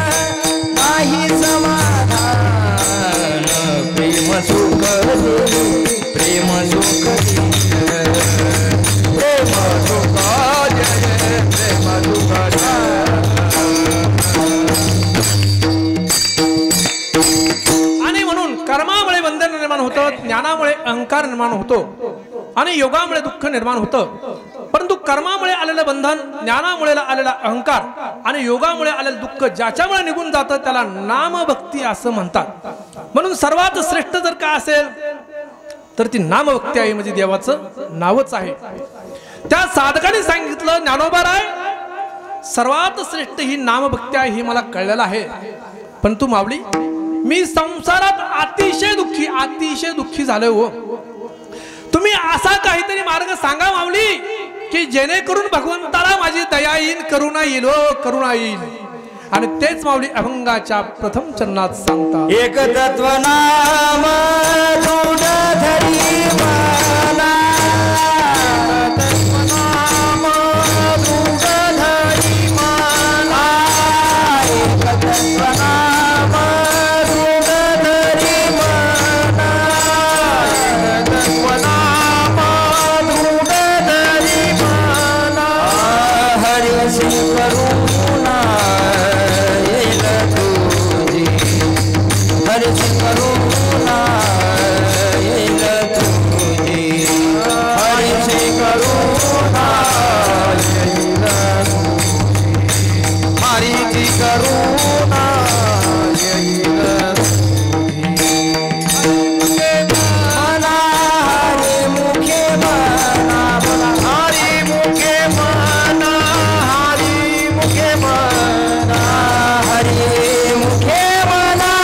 नाही समाधान प्रेम सुख प्रेम सुख प्रेम सुख जय प्रेम सुख आणि म्हणून कर्मामुळे बंधन निर्माण होतं, ज्ञानामुळे अहंकार निर्माण होतो आणि योगामुळे दुःख निर्माण होतं. परंतु कर्मामुळे आलेलं बंधन, ज्ञानामुळे आलेला अहंकार आणि योगामुळे आलेलं दुःख ज्याच्यामुळे निघून जातं त्याला नामभक्ती असं म्हणतात. म्हणून सर्वात श्रेष्ठ जर का असेल तर ती नामभक्ती आहे, म्हणजे देवाचं नावच आहे. त्या साधकाने सांगितलं ज्ञानोबा सर्वात श्रेष्ठ ही नामभक्ती आहे, ही मला कळलेलं आहे. परंतु माऊली मी संसारात अतिशय दुःखी झालो हो. तुम्ही असा काहीतरी मार्ग सांगा माऊली की जेणेकरून भगवंताला माझी दया येईल, करुणा येईल हो, करुणा येईल. आणि तेच माऊली अभंगाच्या प्रथम चरणात सांगतात. एक तत्व नाम दृढ धरी माना तत्व नाम दृढ धरी माना एक तत्व नाम दृढ धरी माना तत्व नाम दृढ धरी माना हरि श्री करुणा हरि करुणा येईल तुझी हरि करुणा येईल हरी करुणा येईल मना हरी मुखे मना हरी मुखे मना हरी मुखे मना हरी मुखे मना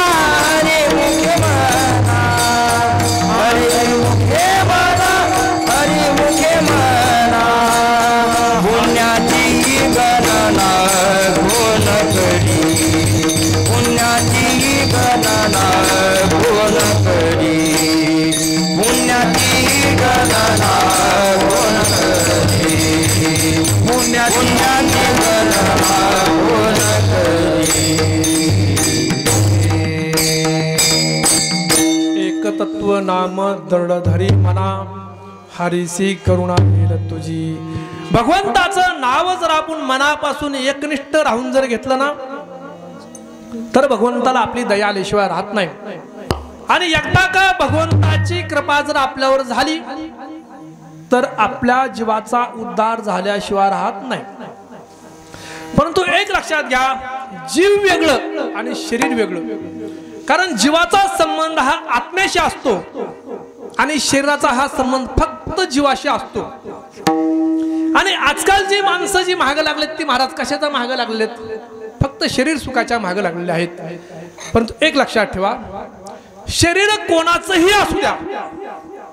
एक तत्व नाम दृढ धरी मना हरीसी करुणा येईल तुझी. भगवंताचं नाव जर आपण मनापासून एकनिष्ठ राहून जर घेतलं ना तर भगवंताला आपली दया आल्याशिवाय राहत नाही. आणि एकदा का भगवंताची कृपा जर आपल्यावर झाली तर आपल्या जीवाचा उद्धार झाल्याशिवाय राहत नाही. परंतु एक लक्षात घ्या, जीव वेगळं आणि शरीर वेगळं. कारण जीवाचा संबंध हा आत्म्याशी असतो आणि शरीराचा हा संबंध फक्त जीवाशी असतो. आणि आजकाल जी माणसं जी महाग लागलेत ती महाराज कशाचा महाग लागलेत? फक्त शरीर सुखाच्या महाग लागलेले आहेत. परंतु एक लक्षात ठेवा, शरीर कोणाचंही असू द्या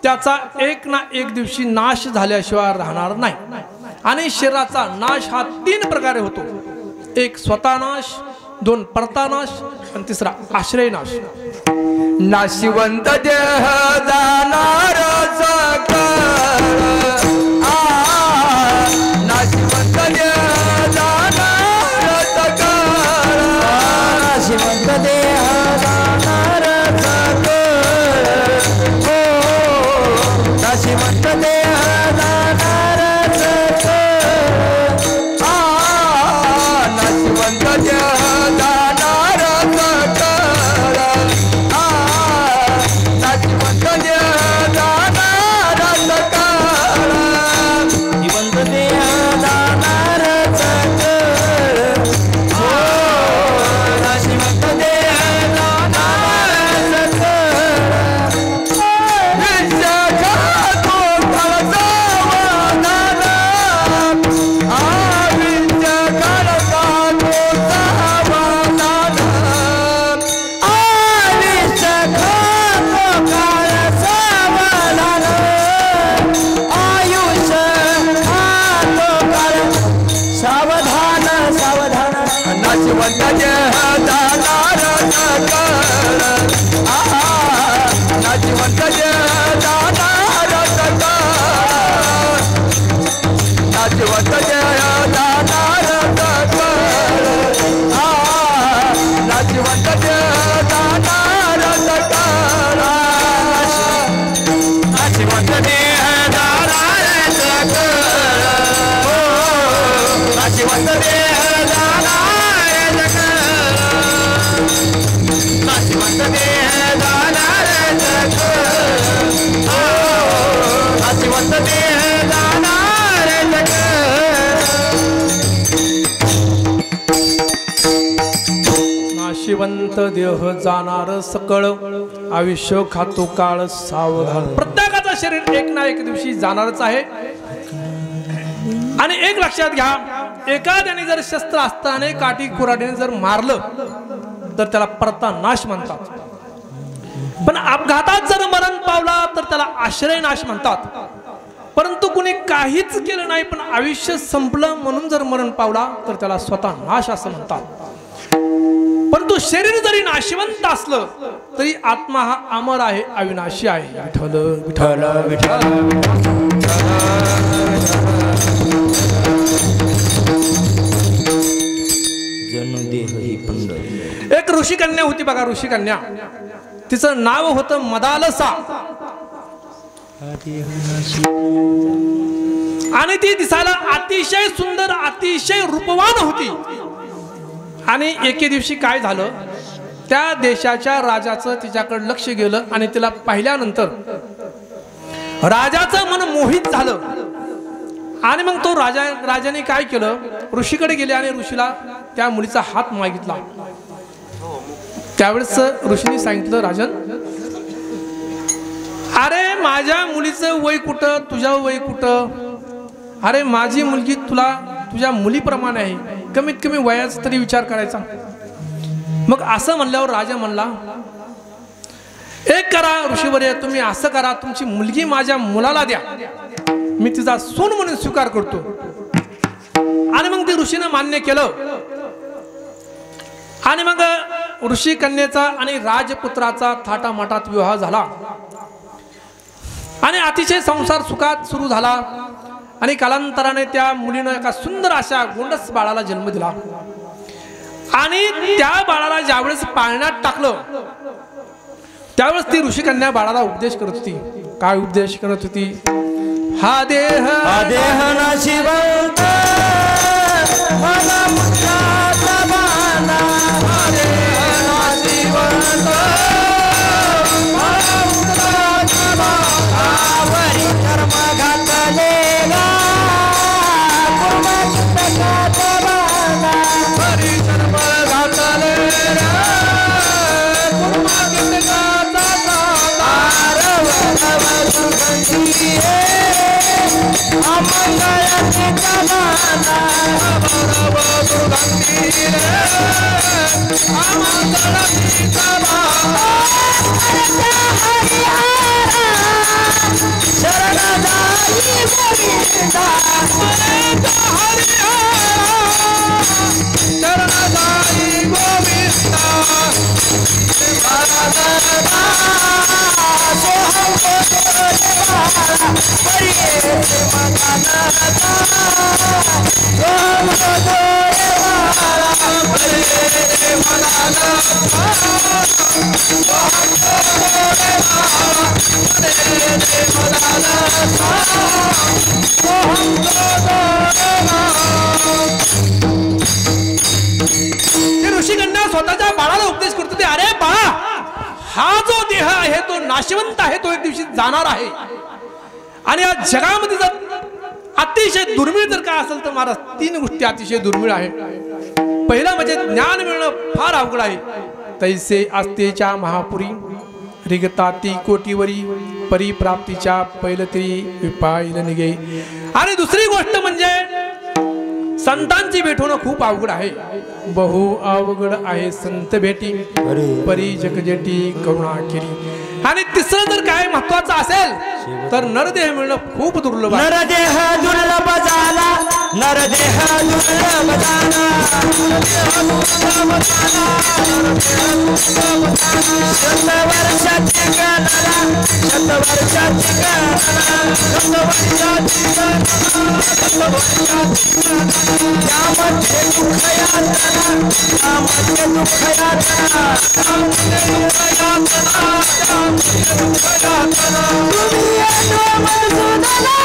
त्याचा एक ना एक दिवशी नाश झाल्याशिवाय राहणार नाही. आणि शरीराचा नाश हा 3 प्रकारे होतो. एक स्वतः नाश, 2 परतानाश आणि 3 आश्रय नाश. नाशिवंत देह जाणार सकाळ नाशिवंत देह जाणार सकाळ नाशिवंत देह जाणार सकाळ हो नाशिवंत देह जाणार सकाळ नाशिवंत देह जाणार सकाळ नाशिवंत नाशिवंत जाणार सकळ नाशिवंत जाणार सकळ नाशिवंत जाणार सकळ नाशिवंत जाणार सकळ नाशिवंत जाणार सकळ नाशिवंत नाशिवंत देह जाणार सकळ आयुष्य खातो काळ सावधान. प्रत्येकाचं शरीर एक ना एक दिवशी जाणारच आहे. आणि एक लक्षात घ्या, एखाद्याने जर शस्त्र अस्त्राने काठी कुऱ्हाडीने जर मारलं तर त्याला परता नाश म्हणतात. पण अपघातात जर मरण पावला तर त्याला आश्रय नाश म्हणतात. परंतु कुणी काहीच केलं नाही पण आयुष्य संपलं म्हणून जर मरण पावला तर त्याला स्वतः नाश असं म्हणतात. परंतु शरीर जरी नाशिवंत असलं तरी आत्मा हा अमर आहे, अविनाशी आहे. विठ्ठल विठ्ठल विठ्ठल. एक ऋषी कन्या होती बघा, ऋषी कन्या. तिचं नाव होतं मदालसा. आणि ती दिसायला अतिशय सुंदर, अतिशय रूपवान होती. आणि एके दिवशी काय झालं, त्या देशाच्या राजाचं तिच्याकडे लक्ष गेलं आणि तिला पाहिल्यानंतर राजाचं मन मोहित झालं. आणि मग तो राजाने काय केलं, ऋषीकडे गेले आणि ऋषीला त्या मुलीचा हात मागितला. त्यावेळेस ऋषीने सांगितलं, राजन, अरे माझ्या मुलीचं वय कुठं, तुझं वय कुठं? अरे माझी मुलगी तुझ्या मुलीप्रमाणे आहे, कमीत कमी वयाचा तरी विचार करायचा. मग असं म्हणल्यावर राजा म्हणला, एक करा ऋषीवर्य, तुम्ही असं करा, तुमची मुलगी माझ्या मुलाला द्या, मी तिचा सून म्हणून स्वीकार करतो. आणि मग ती ऋषीनं मान्य केलं. आणि मग ऋषी कन्येचा आणि राजपुत्राचा थाटामाटात विवाह झाला आणि अतिशय संसार सुखात सुरू झाला. आणि कालांतराने त्या मुलीनं एका सुंदर अशा गोंडस बाळाला जन्म दिला. आणि त्या बाळाला ज्यावेळेस पाळण्यात टाकलं त्यावेळेस ती ऋषी कन्या बाळाला उपदेश करत होती. काय उपदेश करत होती? हा देह नाशिवंत मला मुक्ताचा बाणा, हा देह नाशिवंत मला मुक्ताचा बाणा, वरी कर्म घातलेला कुर्माचा बाणा, वरी कर्म घातलेला कुर्माचा बाणा, रवरव सुगंधी अमंगळाची कमाना, रवरव सुगंधी अमंगळाची कमाना, शरणदायी गोविंदा, शरणदायी गोविंदा, सोहम ऋषीकन्या स्वतःच्या बाळाला उपदेश करतो ते, अरे बाळा, हा जो देह आहे तो नाशवंत आहे, तो एक दिवशी जाणार आहे. आणि या जगामध्ये जर अतिशय दुर्मिळ जर काय असेल तर महाराज 3 गोष्टी अतिशय दुर्मिळ आहे. पहिला म्हणजे ज्ञान मिळणं फार अवघड आहे. तैसे आस्तेच्या महापुरी रिगताती कोटीवरी परिप्राप्तीच्या पैलतरी विपाईल निगे. आणि दुसरी गोष्ट म्हणजे संतांची भेट होणं खूप अवघड आहे. बहु अवघड आहे संत भेटी परी जगजेटी करुणा केली. आणि तिसरं जर काय महत्वाचं असेल तर नरदेह मिळणं खूप दुर्लभ आहे. नरदेह दुर्लभ झाला, नरदेह दुर्लभ झाला, शतवर्षाची गणना, शतवर्षाची गणना, शतवर्षाची त्यामध्ये दुःख यातना, त्यामध्ये दुःख यातना, त्यामध्ये दुःख यातना, त्यामध्ये दुःख यातना. तुम्ही येतो मधुसूदना,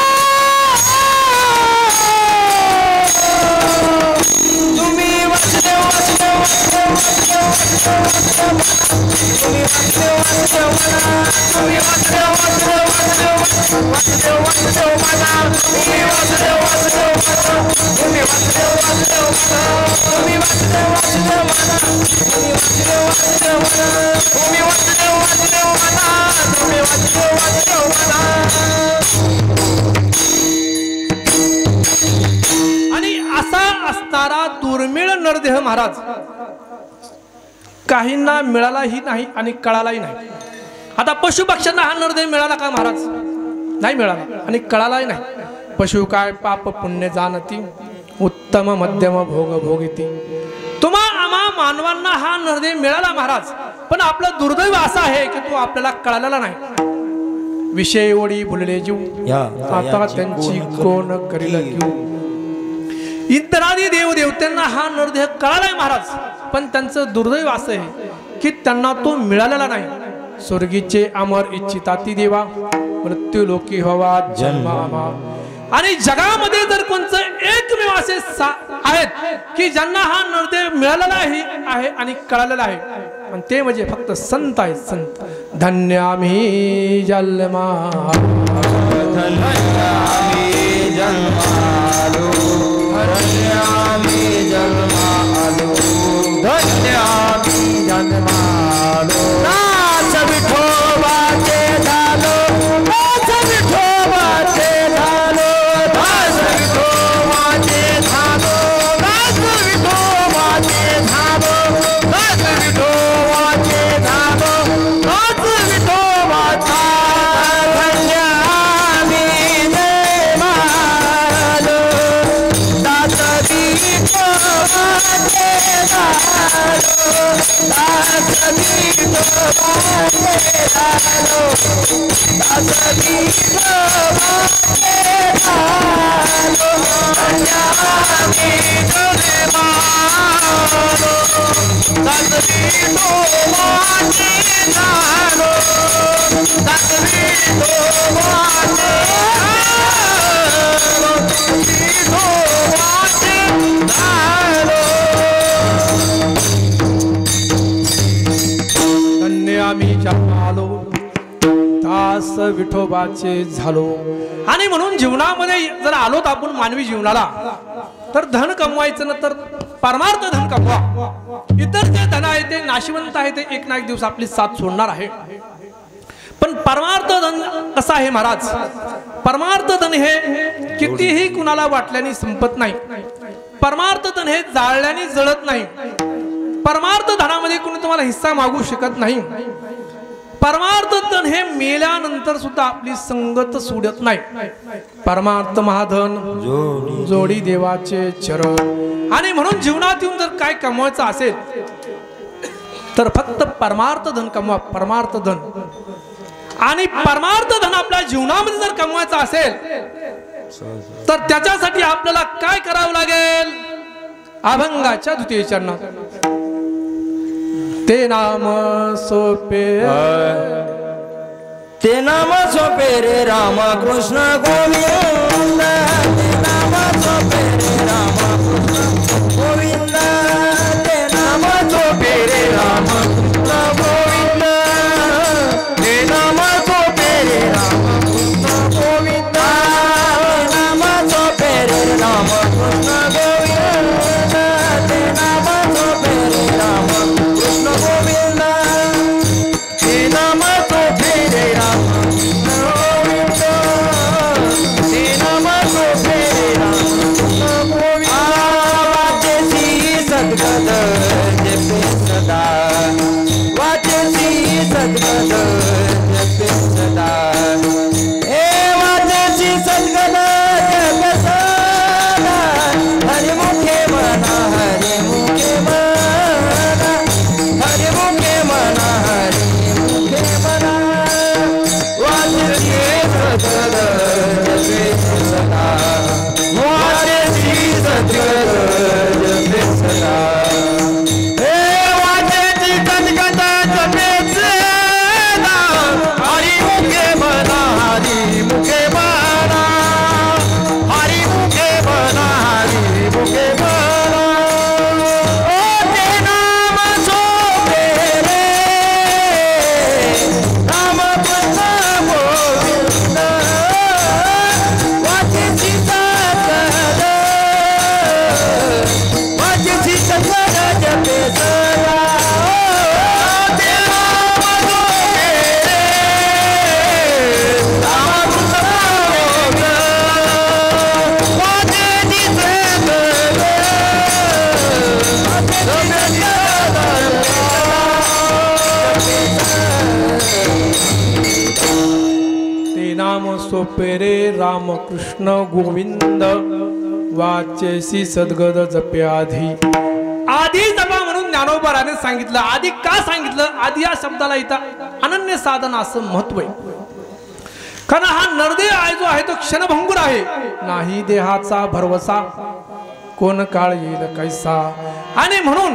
तुम्ही वासुदेव वासुदेव वासुदेव वासुदेव तुम्ही वासुदेव वासुदेव म्हणा, तुम्ही वासुदेव वासुदेव वासुदेव वासुदेव वासुदेव म्हणा, तुम्ही वासुदेव वासुदेव म्हणा, तुम्ही वासुदेव वासुदेव म्हणा, तुम्ही वासुदेव वासुदेव म्हणा, तुम्ही वासुदेव वासुदेव म्हणा, तुम्ही वासुदेव वासुदेव म्हणा, तुम्ही वासुदेव वासुदेव म्हणा. आणि असा असणारा दुर्मिळ नरदेह महाराज काहींना मिळालाही नाही आणि कळालाही नाही. आता पशु पक्ष्यांना हा नरदेह मिळाला का महाराज? नाही मिळाला आणि कळालाही नाही. पशु काय पाप पुण्य जाणती, उत्तम मध्यम भोग भोगिती. तुम्हा आम्हा मानवांना हा नरदेह मिळाला महाराज, पण आपलं दुर्दैव असं आहे की तो आपल्याला कळालेला नाही. विषय ओढी भुलले जीव, आता त्यांची कोण करील घेऊ. इंद्रादी देवदेवत्यांना हा नरदेह कळालाय महाराज, पण त्यांचं दुर्दैव असं आहे की त्यांना तो मिळालेला नाही. स्वर्गीचे अमर इच्छिताती देवा, मृत्यू लोकी हवा जन्मामा. आणि जगामध्ये जर कोणचं एकमेव असे आहेत की ज्यांना हा नरदेह मिळालेला आहे आणि कळालेला आहे, आणि ते म्हणजे फक्त संत आहेत. संत धन्य आम्ही जन्मा, धन्य आम्ही जन्मालो, धन्य आम्ही जन्मालो, धन्य आम्ही जन्मालो. नाच विठोबाचे झालो, नाच विठोबाचे झालो, नाच विठोबाचे झालो, नाच विठोबाचे झालो, नाच विठोबाचे झालो, नाच विठोबाचा. धन्य आम्ही जन्मालो, नाच विठोबाचे झालो, नाच विठोबाचे झालो, नाच विठोबाचे झालो. धन्य आम्ही जन्मालो, नाच विठोबाचे झालो, नाच विठोबाचे झालो, विठोबाचे झालो. धन्य आम्ही जन्मालो, दास विठोबाचे झालो. आणि म्हणून जीवनामध्ये जर आलोत आपण मानवी जीवनाला, तर धन कमवायचं ना, तर परमार्थ धन कमवा. इतर जे धन आहे ते नाशिवंत आहे, ते एक ना एक दिवस आपली साथ सोडणार आहे. पण परमार्थ धन कसं आहे महाराज? परमार्थ धन हे कितीही कुणाला वाटल्याने संपत नाही. परमार्थ धन हे जाळल्याने जळत नाही. परमार्थ धनामध्ये कोणी तुम्हाला हिस्सा मागू शकत नाही. परमार्थ धन हे मेल्यानंतर सुद्धा आपली संगत सोडत नाही. परमार्थ महाधन जोडी देवाचे चरण. आणि म्हणून जीवनात येऊन जर काय कमवायचं असेल तर फक्त परमार्थ धन कमवा. परमार्थ धन आणि परमार्थ धन आपल्या जीवनामध्ये जर कमवायचं असेल तर त्याच्यासाठी आपल्याला काय करावं लागेल? अभंगाच्या द्वितीय चरणात ते नाम सोपे, ते नाम सोपे रे राम कृष्ण गोविंद, ते नाम सोपे रे राम कृष्ण गोविंद, ते नाम सोपे रे राम कृष्ण गोविंद, ते नाम सोपे रे राम कृष्ण गोविंद, ते नाम सोपे रे राम कृष्ण गोविंद, ते नाम सोपे रे राम कृष्ण गोविंद, ते नाम सोपे रे राम कृष्ण गोविंद, ते नाम सोपे हे नाम सोपे रे राम कृष्ण गोविंद वाचेसी सद्गद जपे आधी आधी जपा म्हणून ज्ञानोबाराने सांगितलं. आधी का सांगितलं? आधी या शब्दाला इथं अनन्य साधन असं महत्व आहे. कारण हा नरदेह आहे जो आहे तो क्षणभंगुर आहे. नाही देहाचा भरवसा कोण काळ येईल कैसा. आणि म्हणून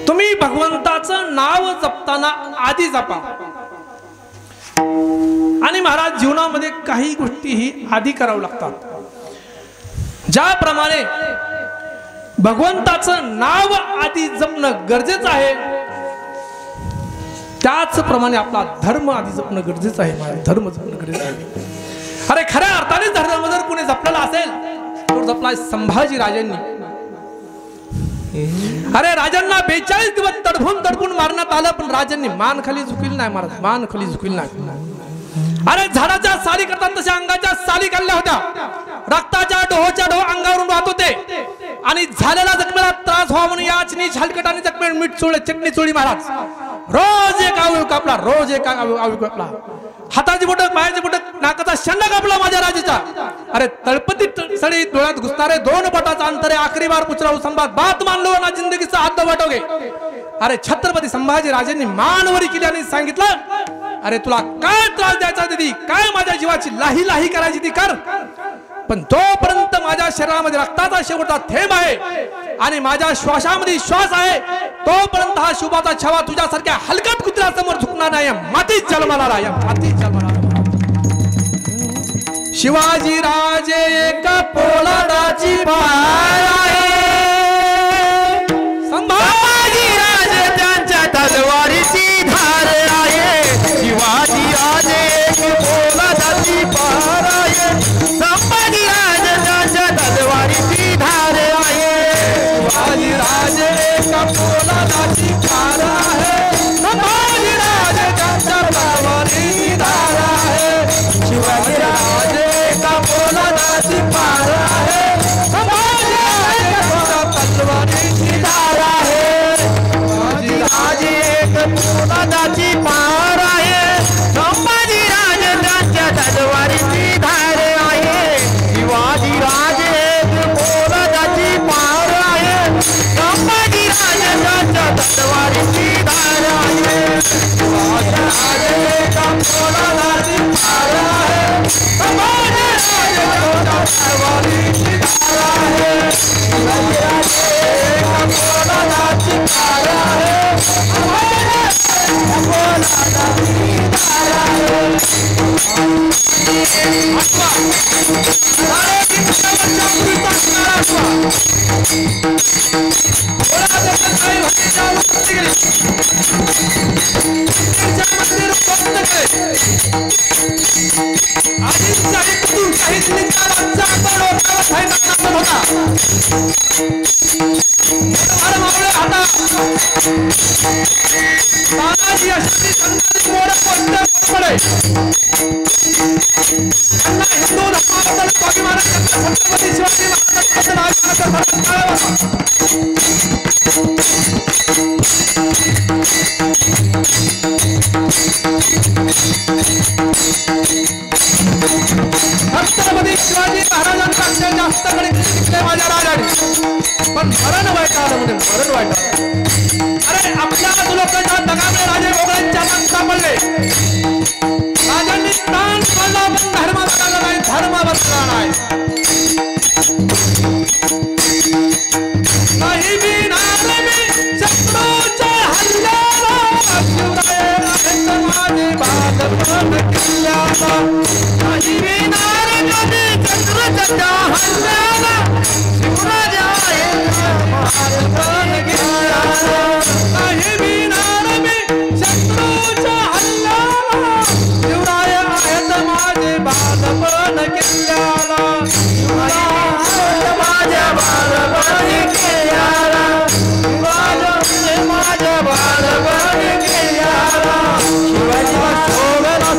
तुम्ही भगवंताचं नाव जपताना आधी जपा. आणि महाराज जीवनामध्ये काही गोष्टी ही आधी कराव्या लागतात. ज्याप्रमाणे भगवंताचं नाव आधी जपणं गरजेचं आहे त्याचप्रमाणे आपला धर्म आधी जपणं गरजेचं आहे. महाराज धर्म जपणं गरजेचं आहे. अरे खऱ्या अर्थाने धर्म जर कोणी जपलेला असेल तो जपला संभाजी राजांनी. अरे राजांना 42 दिवस तडफून मारण्यात आलं पण राजांनी मान खाली झुकली नाही. महाराज मान खाली झुकली नाही. अरे झाडाच्या साली करतात तशा अंगाच्या साली काढल्या होत्या. रक्ताच्या डोहोच्या डोह अंगावरून वाहत होते. आणि झालेला जखमेला त्रास व्हावा म्हणून याचनी झालकटाने जखमेवर मीठ चोळले चटणी चोळी. महाराज रोज एक अवयव कापला. रोज एक अवयव कापला. हाताची बोट पायाची बोट नाकाचा शेंडा कापला माझ्या राजाचा. अरे तळपती सळी डोळ्यात घुसणारे 2 बोटाचा अंतरे आखरी बार पुचरा संवाद बात मान लो ना जिंदगीचा हात वाटोगे. अरे छत्रपती संभाजी राजांनी मानवरी केली आणि सांगितलं अरे तुला काय त्रास द्यायचा दिदी काय माझ्या जीवाची लाही लाही करायची ती कर पण जोपर्यंत माझ्या शरीरामध्ये रक्ताचा शेवटचा थेंब आहे आणि माझ्या श्वासामध्ये श्वास आहे तोपर्यंत हा शुभाचा छवा तुझ्यासारख्या हलकट कुत्र्यासमोर झुकणार नाही. मातीत जन्माला राहा. मातीत जन्माला. शिवाजी राजे एका पोलादाची बाळ आहे. संभाजी राजे त्यांच्या तलवारीची धार आहे. शिवाजी राजे एक पोलादाची बाळ आहे. संभाजी राजे त्यांच्या तलवारीची धार आहे. शिवाजी राजे एका पोलादाची धार आहे. संभाजी राजे त्यांच्या तलवारीची धार आहे. शिवाजी राजे पोलादाची पार आहे. संभाजी तलवारीची धार आहे. शिवाजी राजे एक पोलादाची पार आहे. संभाजी राजे त्यांच्या तलवारीची धार आहे. शिवाजी राजे एक पोलादाची पार आहे. संभाजी राजे त्यांच्या तलवारीची धार आहे. शिवाजी राजे एक पोलादाची पार आहे. संभाजी छत्रपती शिवाजी महाराजांच्या जास्त कडे माझ्या राजाने पण मरण वाईट आलं म्हणजे मरण वाईट आलं. अरे आपल्या लोकांच्या दगामुळे राजे मोगलांच्या हातात सापडले. राजांनी प्राण सोडला पण धर्म बदलला नाही. धर्म बदलला नाही. नाही बिनारे मी शत्रूच्या हल्ल्याला शिवराय आहेत माझे बालपण किल्ल्याला. नाही बिनारे कधी शत्रूच्या हल्ल्याला शिवराय आहेत बालपण किल्ल्याला. नाही बिनारे मी शत्रूच्या हल्ल्याला शिवराय आहेत माझे बालपण किल्ल्याला. माझ्या बालपण किल्ल्याला. माझ्या बालपण किल्ल्याला. शिवाजीला शोभेला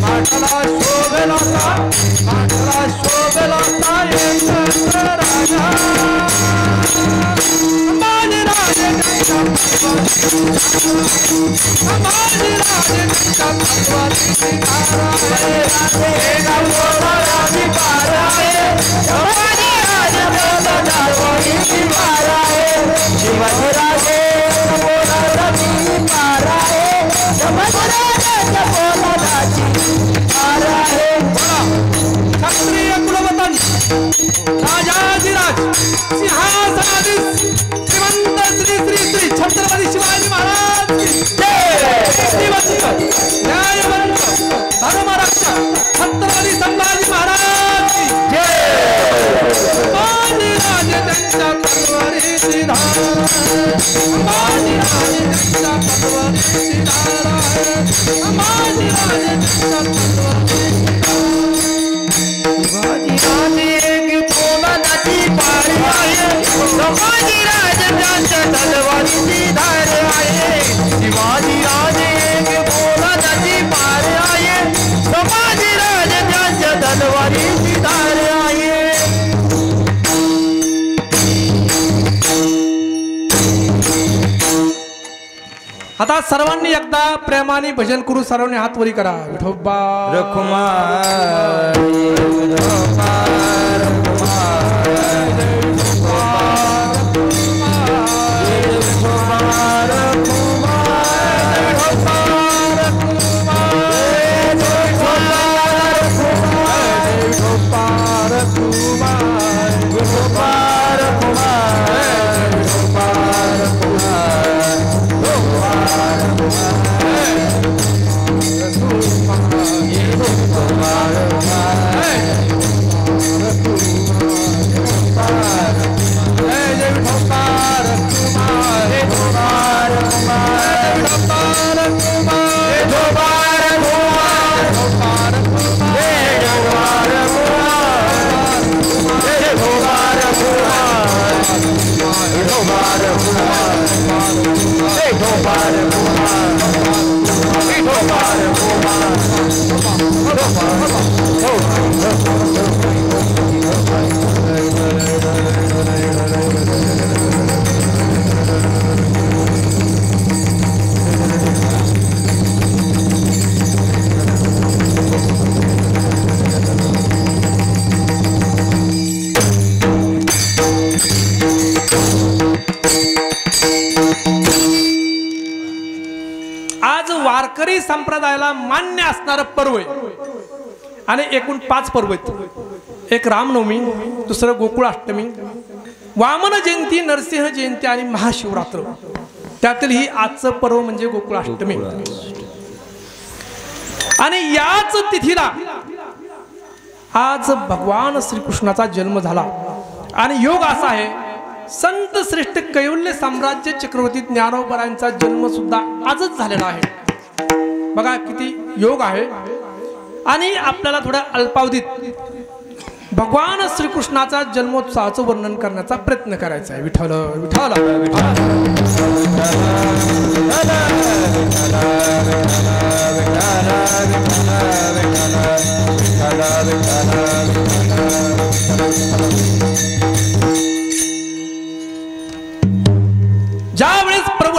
माठाला शोभेला माठाला शोभेला राजा. संभाजी राजे संभाजी राजे क्षत्रिय कुलवतन राजाधिराज सिंहासनाधीश श्रीमंत श्री श्री श्री छत्रपती शिवाजी महाराज नीतिवंत न्यायवंत धर्मरक्षक छत्रपती संभाजी महाराज संभाजीराजे त्यांच्या तलवारीची धार संभाजीराजे त्यांच्या तलवारीची धार संभाजीराजे त्यांच्या तलवारीची संभाजीराज त्यांच्या तलवारीची धार आहे शिवाजीराज एक पोलादाची पार आहे संभाजीराज त्यांच्या तलवारीची धार आहे आता सर्वांनी एकदा प्रेमाने भजन करू सर्वांनी हात वरी करा विठोबा रखुमार वारकरी संप्रदायाला मान्य असणारं पर्व आहे आणि एकूण 5 पर्व आहेत. एक रामनवमी, दुसरं गोकुळ अष्टमी, वामन जयंती, नरसिंह जयंती आणि महाशिवरात्र. त्यातील ही आजचं पर्व म्हणजे गोकुळ अष्टमी. आणि याच तिथीला आज भगवान श्रीकृष्णाचा जन्म झाला. आणि योग असा आहे, संत श्रेष्ठ कैवल्य साम्राज्य चक्रवर्ती ज्ञानोबरायांचा जन्म सुद्धा आजच झालेला आहे. बघा किती योग आहे. आणि आपल्याला थोड्या अल्पावधीत भगवान श्रीकृष्णाचा जन्मोत्सवाचं वर्णन करण्याचा प्रयत्न करायचा आहे. विठ्ठल विठ्ठल ज्यावेळेस प्रभू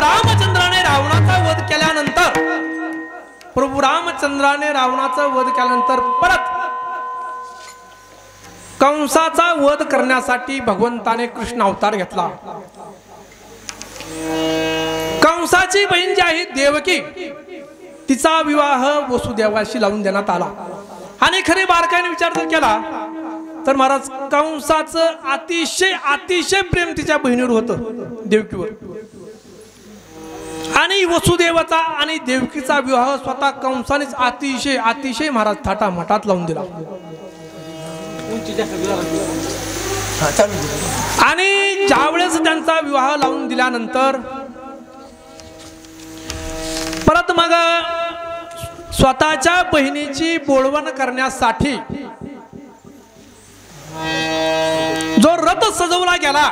रामचंद्राने रावणाचा वध केल्यानंतर परत कंसाचा वध करण्यासाठी भगवंताने कृष्ण अवतार घेतला. कंसाची बहीण जी आहे देवकी, तिचा विवाह वसुदेवाशी लावून देण्यात आला. आणि खरे बारकाईने विचार जर केला तर महाराज कंसाचं अतिशय प्रेम तिच्या बहिणीवर होतं, देवकीवर. आणि वसुदेवाचा आणि देवकीचा विवाह स्वतः कंसानेच अतिशय महाराज थाटामाटात लावून दिला. आणि ज्यावेळेस त्यांचा विवाह लावून दिल्यानंतर परत मग स्वतःच्या बहिणीची बोळवण करण्यासाठी जो रथ सजवला गेला,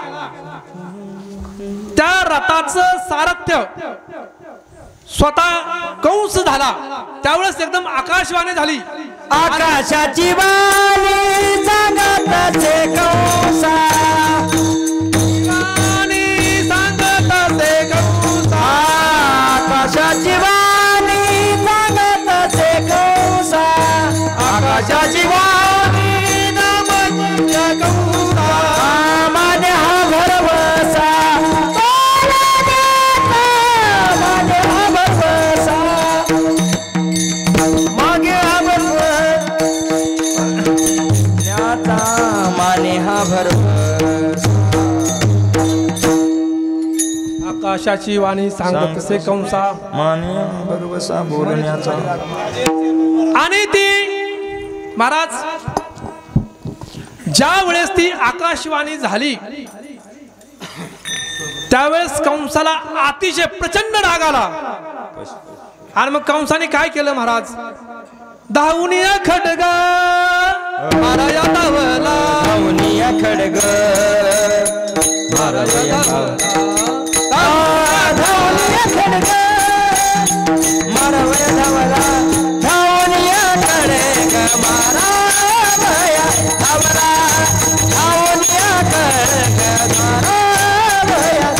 त्या रथाचं सारथ्य स्वतः कंस झाला. त्यावेळेस एकदम आकाशवाणी झाली, आकाशाची वाणी सांगत असे कंसा, सांगत असे कंसा, आकाशाची वाणी आकाशाची वाणी नामाच्या कंसा माने हा भरवसा मागे हा भरवसा मागे हा भरवसा माने हा भरवसा आकाशाची वाणी सांगत से कंसा माने भरवसा बोलण्याचा आणि ती महाराज ज्या वेळेस ती आकाशवाणी झाली त्यावेळेस कंसाला अतिशय प्रचंड राग आला आणि मग कंसाने काय केलं महाराज धावूनिया खडग माराया धावला धावूनिया खडग माराया धावूनिया खडग माराया धावला धावूनिया खडग माराया धावला धावूनिया खडग माराया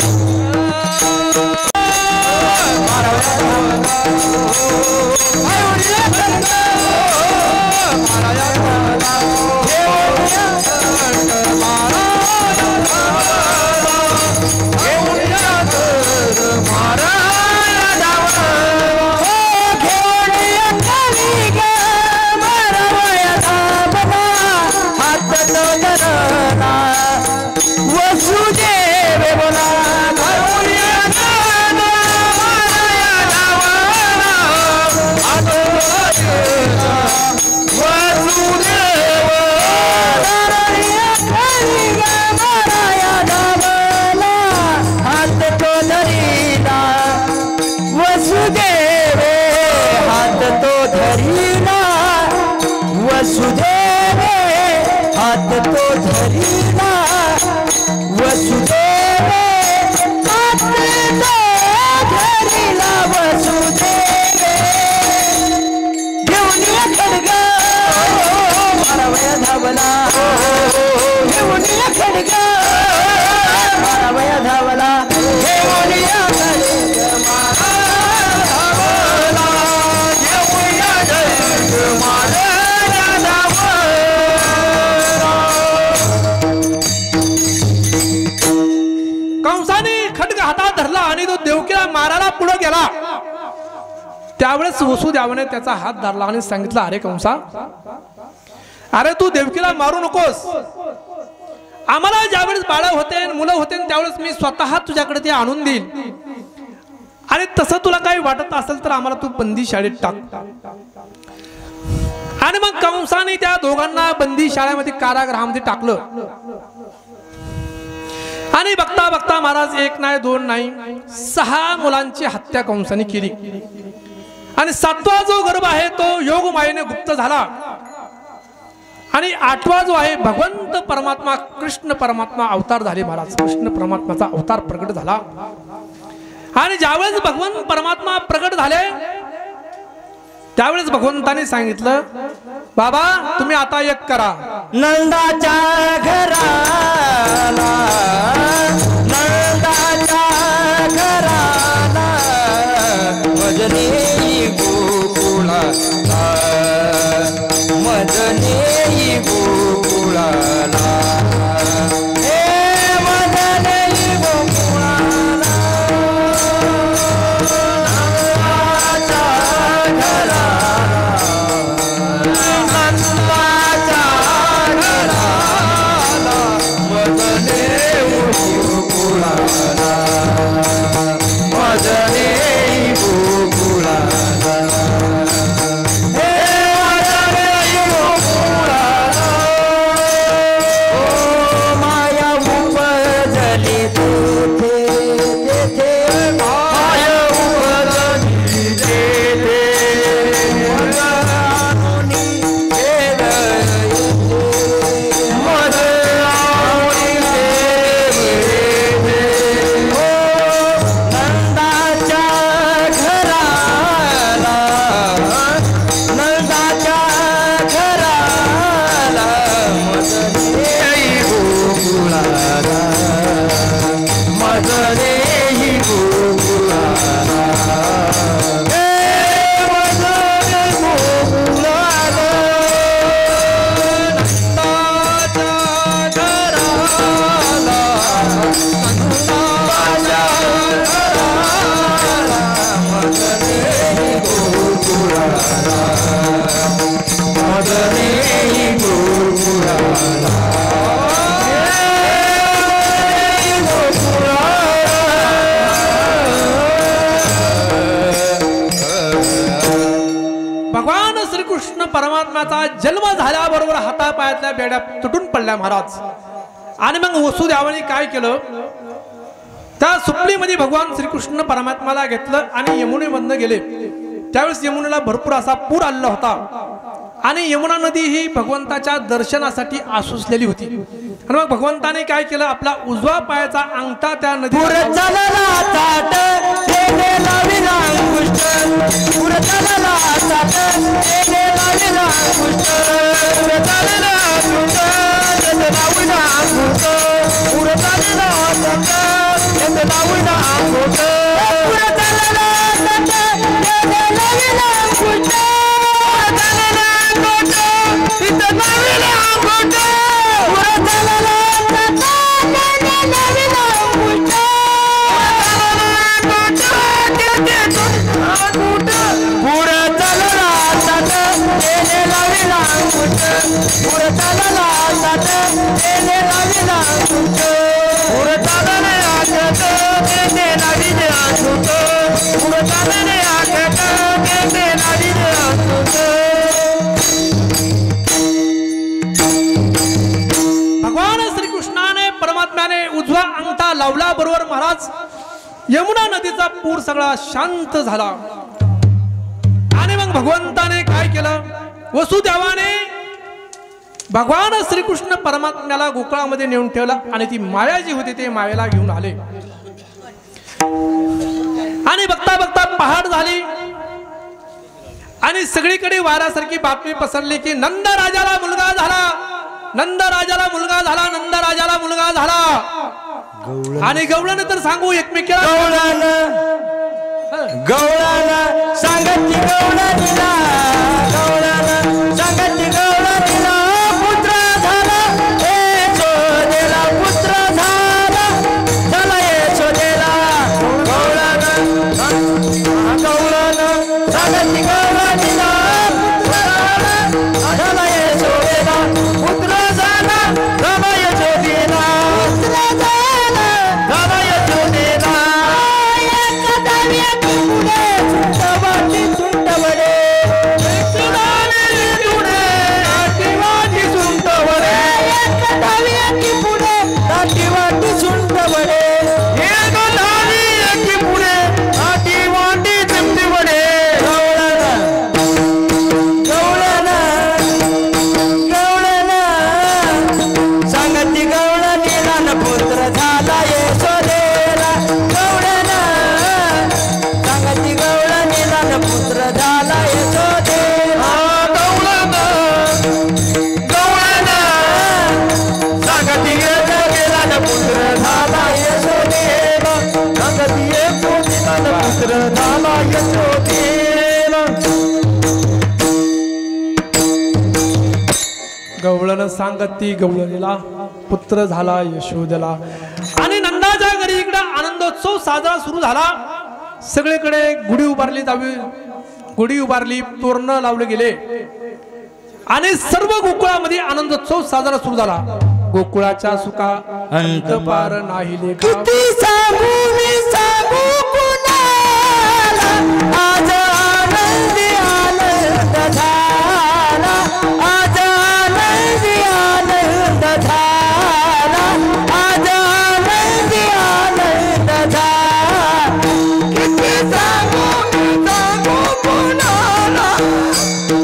वसुदेवे हात तो धरीला वसुदेवे हात तो धरीला वसुदेवे घेऊन या खडग मारावया धावला घेऊन या खडग मारावया धावला घेऊन या खडग मारावया घेऊन या खडग मारा कंसाने खड्ग हातात धरला आणि तो देवकीला मारायला पुढे गेला त्यावेळेस वसुदेवाने त्याचा हात धरला आणि सांगितलं अरे कंसा अरे तू देवकीला मारू नकोस आम्हाला ज्यावेळेस बाळ होते मुलं होते त्यावेळेस मी स्वतः तुझ्याकडे ते आणून देईल आणि तसं तुला काही वाटत असेल तर आम्हाला तू बंदी शाळेत टाक आणि मग कंसाने त्या दोघांना बंदी शाळेमध्ये कारागृहामध्ये टाकलं आणि बघता बघता महाराज एक नाही दोन नाही 6 मुलांची हत्या कंसाने केली आणि 7वा जो गर्भ आहे तो योगमायेने गुप्त झाला आणि 8वा जो आहे भगवंत परमात्मा कृष्ण परमात्मा अवतार झाले महाराज कृष्ण परमात्माचा अवतार प्रकट झाला आणि ज्यावेळेस भगवंत परमात्मा प्रकट झाले त्यावेळेस भगवंताने सांगितलं बाबा तुम्ही आता एक करा नंदाच्या घराला नंदाच्या घराला मजने गोकुळाला मजने गोकुळाला हे मजने गोकुळाला नंदाच्या घराला नंदाच्या घराला परमात्म्याचा जन्म झाल्याबरोबर हातापायातल्या बेड्या तुटून पडल्या महाराज. आणि मग वसुदेवाने काय केलं, त्या सुपलीमध्ये भगवान श्रीकृष्ण परमात्म्याला घेतलं आणि यमुनेमधनं गेले. त्यावेळेस यमुनेला भरपूर असा पूर आलेला होता आणि यमुना नदी ही भगवंताच्या दर्शनासाठी आसुसलेली होती. आणि मग भगवंताने काय केलं, आपला उजवा पायाचा अंगठा त्या नदीवर भगवान श्रीकृष्णाने परमात्म्याने उजवा अंगठा लावला बरोबर महाराज यमुना नदीचा पूर सगळा शांत झाला. आणि मग भगवंताने काय केलं, वसुदेवाने भगवान श्रीकृष्ण परमात्म्याला गोकुळामध्ये नेऊन ठेवला आणि ती माया जी होती ते मायेला घेऊन आले. आणि बघता बघता पहाड झाली आणि सगळीकडे वाऱ्यासारखी बातमी पसरली की नंद राजाला मुलगा झाला, नंद राजाला मुलगा झाला, नंद राजाला मुलगा झाला. आणि गवळण तर सांगू एकमेकाला गवळानं सांगती गवळणीला, गवळानं सांगती गवळणीला, पुत्र झाला यशोदेला, पुत्र झाला झाला यशोदेला. गवळानं गवळानं सांगती गवळणीला, पुत्र झाला यशोदेला, पुत्र झाला झाला यशोदेला, पुत्र झाला झाला यशोदेला. गवळण सांगती गवळणीला, पुत्र झाला यशोदेला. आणि नंदाच्या घरी इकडे आनंदोत्सव साजरा सुरू झाला. सगळीकडे गुढी उभारली जावी, गुढी उभारली, तोरण लावले गेले आणि सर्व गोकुळामध्ये आनंदोत्सव साजरा सुरू झाला. गोकुळाच्या सुखा अंत पार नाही लेखा. आज आनंदी आनंद झाला, आज आनंदी आनंद झाला, आज आनंदी आनंद झाला. किती सांगू मी सांगू कोणाला,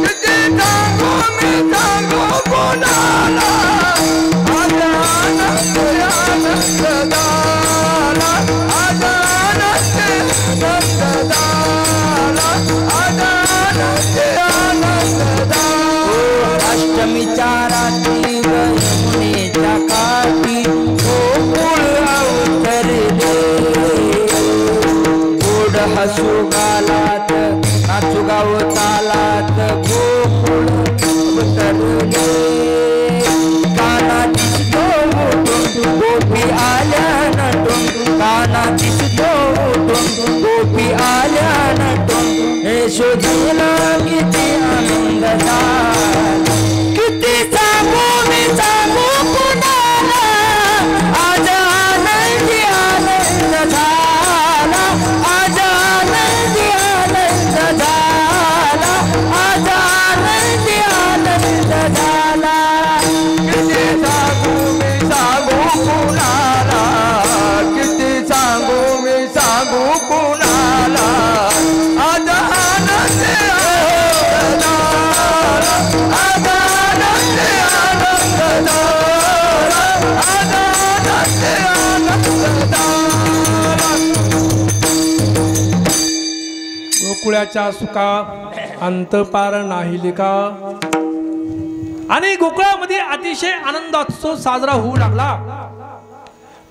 किती सांगू मी सांगू कोणाला. आज आनंद आनंद झाला, आज आनंद आनंद झाला. अष्टमीच्या रात्री यमुनेच्या काठी गोकुळ अवतरले, गोड हसू गालात नाचू गाव तालात गोकुळ अवतरले. काना दिसतो उठून गोपी आल्या नटून, काना दिसतो उठून गोपी आल्या नटून. यशोदेला किती आनंद झाला, किती सांगू मी सांगू कुणाला. आज आनंदी आनंद झाला, आज आनंदी आनंद झाला, आज आनंदी गोकुळाच्या सुखा अंत पार नाही लिका. आणि गोकुळामध्ये अतिशय आनंदोत्सव साजरा होऊ लागला.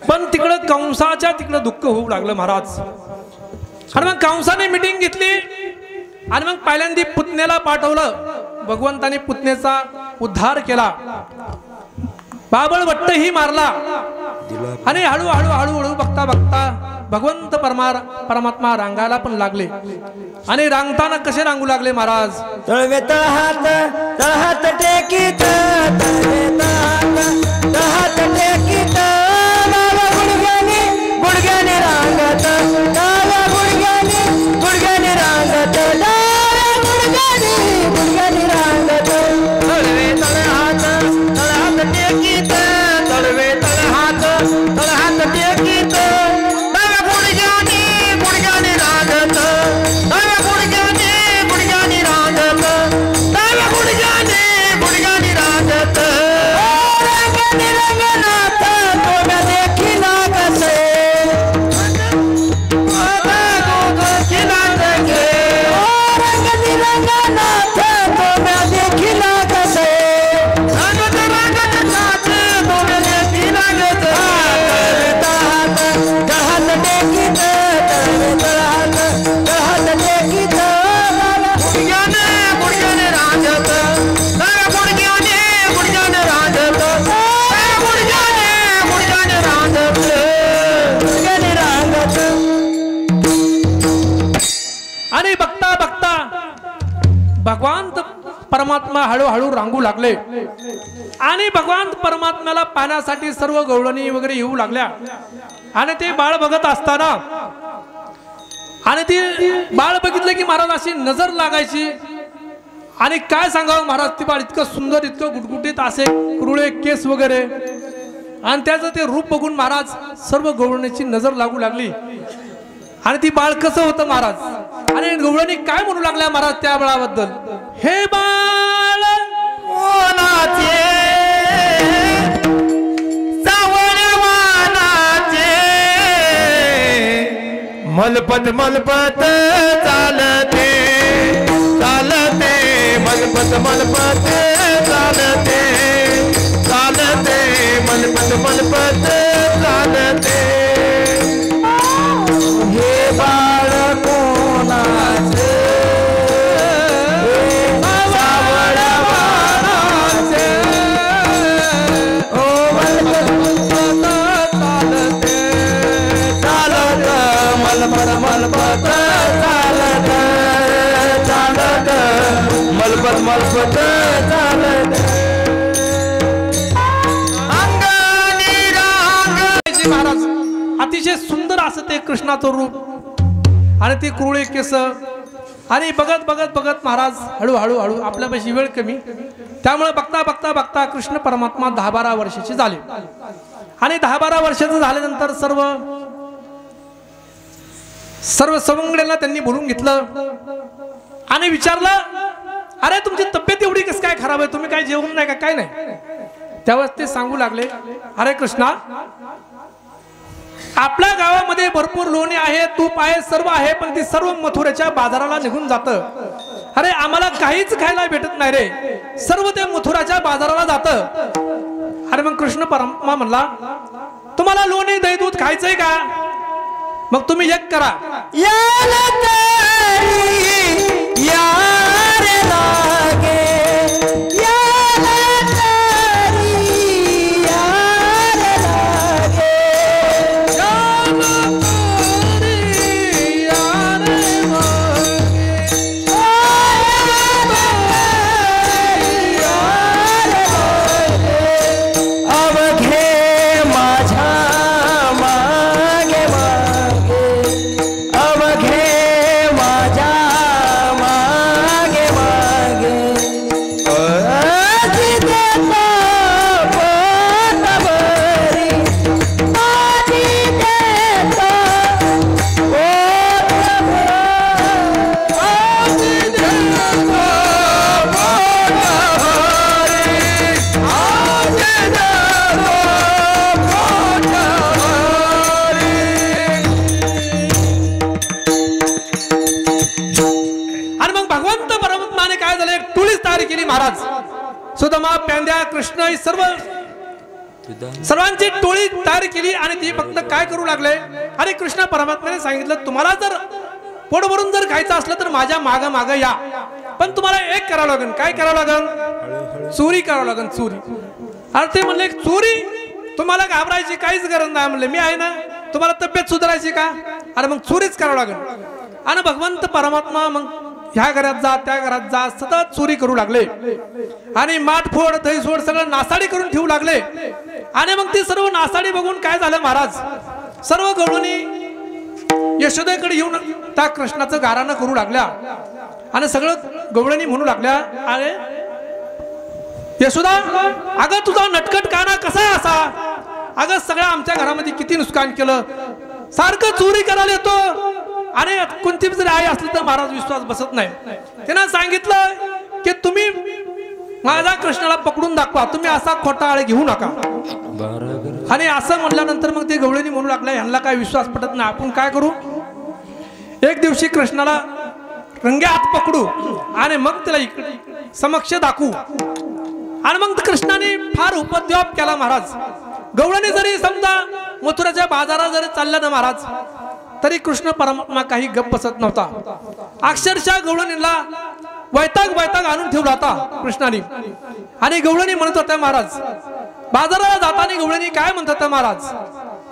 पण तिकडं कंसाच्या तिकडं दुःख होऊ लागलं महाराज. आणि मग कंसाने मीटिंग घेतली आणि मग पहिल्यांदा पुतण्याला पाठवलं. भगवंताने पुतण्याचा उद्धार केला. बाबळ भट्टही मारला. आणि हळूहळू हळूहळू बघता बघता भगवंत परमात्मा रांगायला पण लागले. आणि रांगताना कसे रांगू लागले महाराज. तळवे तळहात टेकीत तळहात टेकीत गुडघ्याने रांगत डाव्या गुडघ्याने रांगत डाव्या गुडघ्याने रांगत. तळवे तळहात टेकीत तळवे तळहात टेकीत डाव्या गुडघ्याने रांगत डाव्या गुडघ्याने रांगत डाव्या गुडघ्याने रांगत. रंगनाथ तोम्या देखीला कसे रंगनाथ तोम्या देखीला कसे आणि बघता बघता भगवान परमात्मा हळूहळू रांगू लागले. आणि भगवान परमात्म्याला पाहण्यासाठी सर्व गवळणी वगैरे येऊ लागल्या. आणि ते बाळ बघत असताना आणि ती बाळ बघितलं की महाराज अशी नजर लागायची. आणि काय सांगावं महाराज, ती बाळ इतकं सुंदर इतकं गुटगुटीत असे कुरुळे केस वगैरे. आणि त्याचं ते रूप बघून महाराज सर्व गवळणीची नजर लागू लागली. आणि ती बाळ कसं होतं महाराज. आणि गवळणी काय म्हणू लागल्या महाराज त्या बाळाबद्दल. हे बाळ ओनाचे सावळवानाचे मलपत मलपत चालते चालते मलपत मलपत चालते चालते मलपत मलपत चालते. हे बाळ कोणाचे मलपत चालत चालत मलपत मलपत चालत. अंगणी रांग महाराज अतिशय सुंदर असं ते कृष्णाचं रूप आणि ते कुरुळे केस. आणि बघत बघत बघत महाराज हळूहळू हळू आपल्यापाशी वेळ कमी, त्यामुळे बघता बघता बघता कृष्ण परमात्मा 10-12 वर्षाचे झाले. आणि 10-12 वर्षाचं झाल्यानंतर सर्व सवंगड्यांना त्यांनी बोलून घेतलं आणि विचारलं, अरे तुमची तब्येत एवढी कसं काय खराब आहे, तुम्ही काय जेवण नाही का, काय नाही. त्यावेळेस ते सांगू लागले, अरे कृष्णा, आपल्या गावामध्ये भरपूर लोणी आहे, तूप आहे, सर्व आहे, पण ती सर्व मथुरेच्या बाजाराला निघून जातं. अरे आम्हाला काहीच खायला भेटत नाही रे, सर्व ते मथुराच्या बाजाराला जातं. अरे मग कृष्ण परमात्मा म्हणला, तुम्हाला लोणी दही दूध खायचंय का, मग तुम्ही एक करा, सुदामा, प्यांद्या, कृष्ण ही सर्वांची टोळी तयार केली आणि ती फक्त काय करू लागले. अरे कृष्ण परमात्म्याने सांगितलं तुम्हाला जर पोट भरून जर खायचं असलं तर माझ्या माग माग या, पण तुम्हाला एक करावं लागेल. काय करावं लागेल? चोरी करावं लागेल, चोरी. अरे ते म्हणले चोरी, तुम्हाला घाबरायची काहीच गरज नाही. म्हणले मी आहे ना, तुम्हाला तब्येत सुधारायची का? अरे मग चोरीच करावं लागेल. आणि भगवंत परमात्मा मग ह्या घरात जा त्या घरात जा सतत चोरी करू लागले आणि माठफोड दही सोड सगळं नासाडी करून ठेवू लागले. आणि मग ती सर्व नासाडी बघून काय झालं महाराज, सर्व गवळणी यशोदेकडे येऊन त्या कृष्णाचं गारानं करू लागल्या आणि सगळं गवळणी म्हणू लागल्या, अरे यशोदा अगं तुझा नटकट काना कसा आहे असा, अगं सगळ्या आमच्या घरामध्ये किती नुकसान केलं, सारखं चोरी करायला येतो. आणि कोणती जरी आई असली तर महाराज विश्वास बसत नाही. त्यांना सांगितलं की तुम्ही माझा कृष्णाला पकडून दाखवा, तुम्ही असा खोटा आळ घेऊ नका. आणि असं म्हणल्यानंतर मग ते गवळणी म्हणू लागल्या ह्यांना काय विश्वास पटत नाही, आपण काय करू, एक दिवशी कृष्णाला रंग्या हात पकडू आणि मग त्याला इकडे समक्ष दाखवू. आणि मग कृष्णाने फार उपद्व्याप केला महाराज. गवळणी जरी समजा मथुराच्या बाजारात जरी चालल्या ना महाराज, तरी कृष्ण परमात्मा काही गप्प बसत नव्हता. अक्षरशः गवळणीला वैताग आणून ठेवला होता कृष्णाने. आणि गवळणी म्हणत होत्या महाराज, बाजाराला जाताना गवळणी काय म्हणत होत्या महाराज,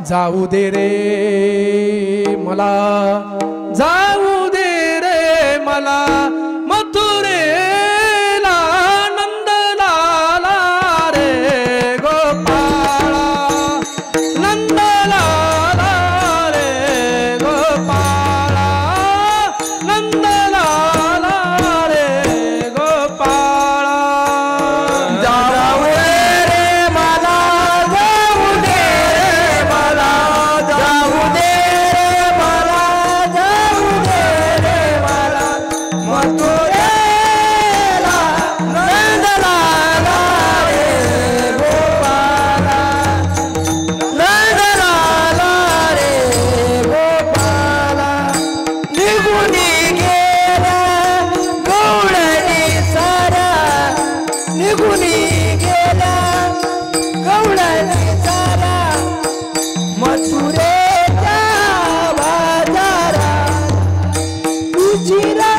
जाऊ दे रे मला, जाऊ दे रे मला मथुरेला नंदलाला रे गोपाळा, नंदलाला रे गोपाळा, नंदलाला रे गोपाळा. जाऊ दे रे मला, जाऊ दे रे मला, जाऊ दे रे मला, जाऊ दे रे मला मथुरेला नंदलाला रे गोपाळा, नंदलाला रे गोपाळा. निघून गेला गवळणी सारा, निघून गेला गवळणी सारा मथुरेच्या बाजारा. उशिरा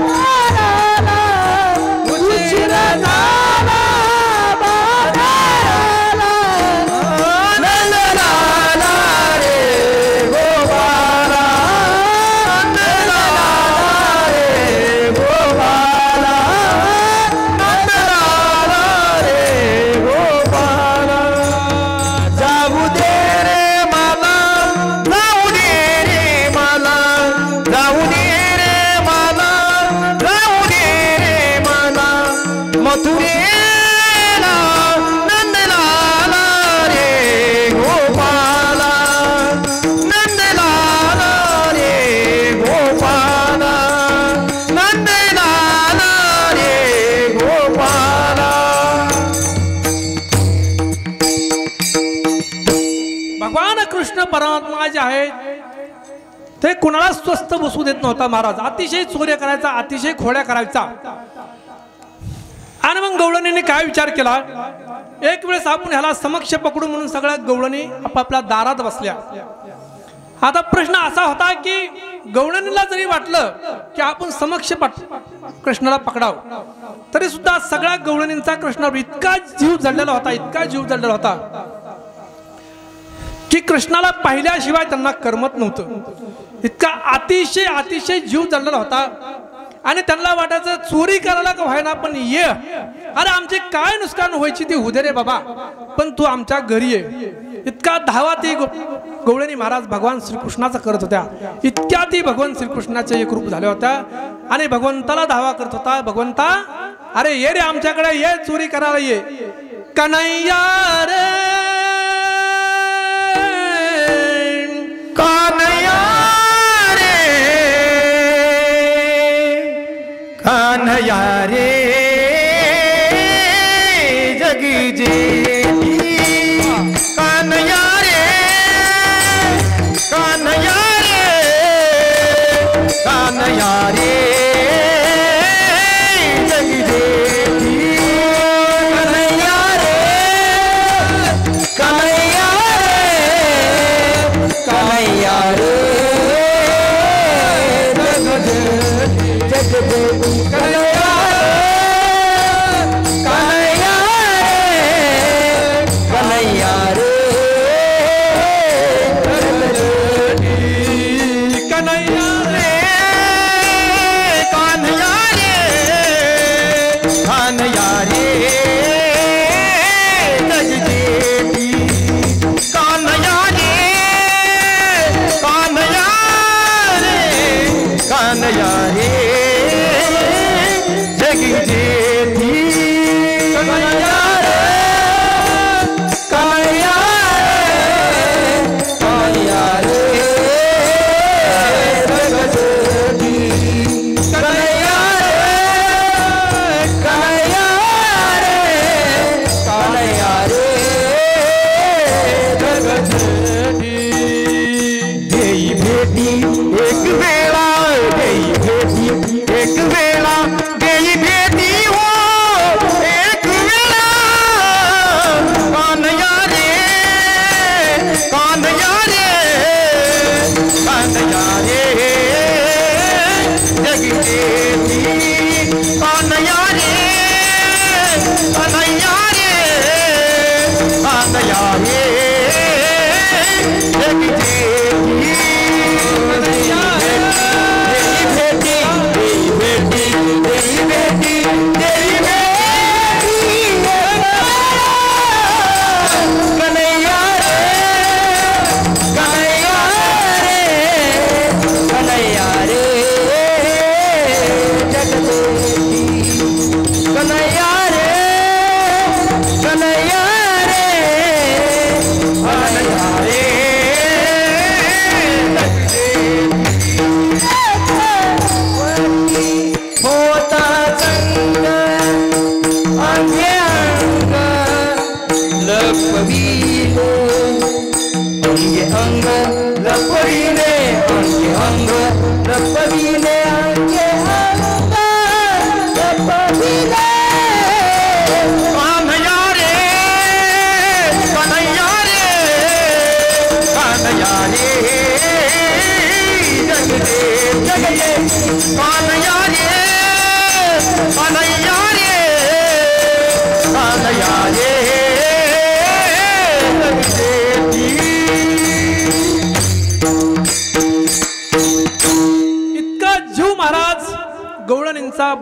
बाजाराला, उशिरा झाला बाजाराला, नंदलाला रे गोपाळा, नंदलाला रे गोपाळा, नंदलाला रे गोपाळा. जाऊ दे रे मला, जाऊ दे रे मला, जाऊ दे रे मला, जाऊ दे रे मला मथुरेला नंदलाला रे गोपाळा, नंदलाला रे गोपाळा, नंदलाला रे गोपाळा. भगवान कृष्ण परमात्मा जे आहेत ते कुणाला स्वस्थ बसू देत नव्हता महाराज. अतिशय चोऱ्या करायचा, अतिशय खोड्या करायचा. आणि मग गवळणीने काय विचार केला, एक वेळेस आपण ह्याला समक्ष पकडू म्हणून सगळ्या गवळणी आपापल्या दारात बसल्या. आता प्रश्न असा होता की गवळणीला जरी वाटलं की आपण समक्ष कृष्णाला पकडावं, तरी सुद्धा सगळ्या गवळणींचा कृष्णावर इतका जीव जडलेला होता, इतका जीव जडलेला होता की कृष्णाला पाहिल्याशिवाय त्यांना करमत नव्हतं. इतका अतिशय जीव जडलेला होता. आणि त्यांना वाटायचं चोरी करायला का व्हायना पण ये, अरे आमचे काय नुकसान व्हायची ती होऊ दे रे बाबा, पण तू आमच्या घरी ये. इतका धावा ती गवळणी महाराज भगवान श्रीकृष्णाचा करत होत्या. इतक्या ती भगवान श्रीकृष्णाचे एक रूप झाल्या होत्या आणि भगवंताला धावा करत होता, भगवंता अरे ये रे आमच्याकडे ये, चोरी करायला ये. कन्हैया रे कान्हैया रे, कान्हैया रे जगी जेठी, कान्हैया रे, कान्हैया रे, कान्हैया रे जगी जेठी. कानया रे जगजेठी कानया रे कानया रे कानया रे जगजेठी कानया रे कानया रे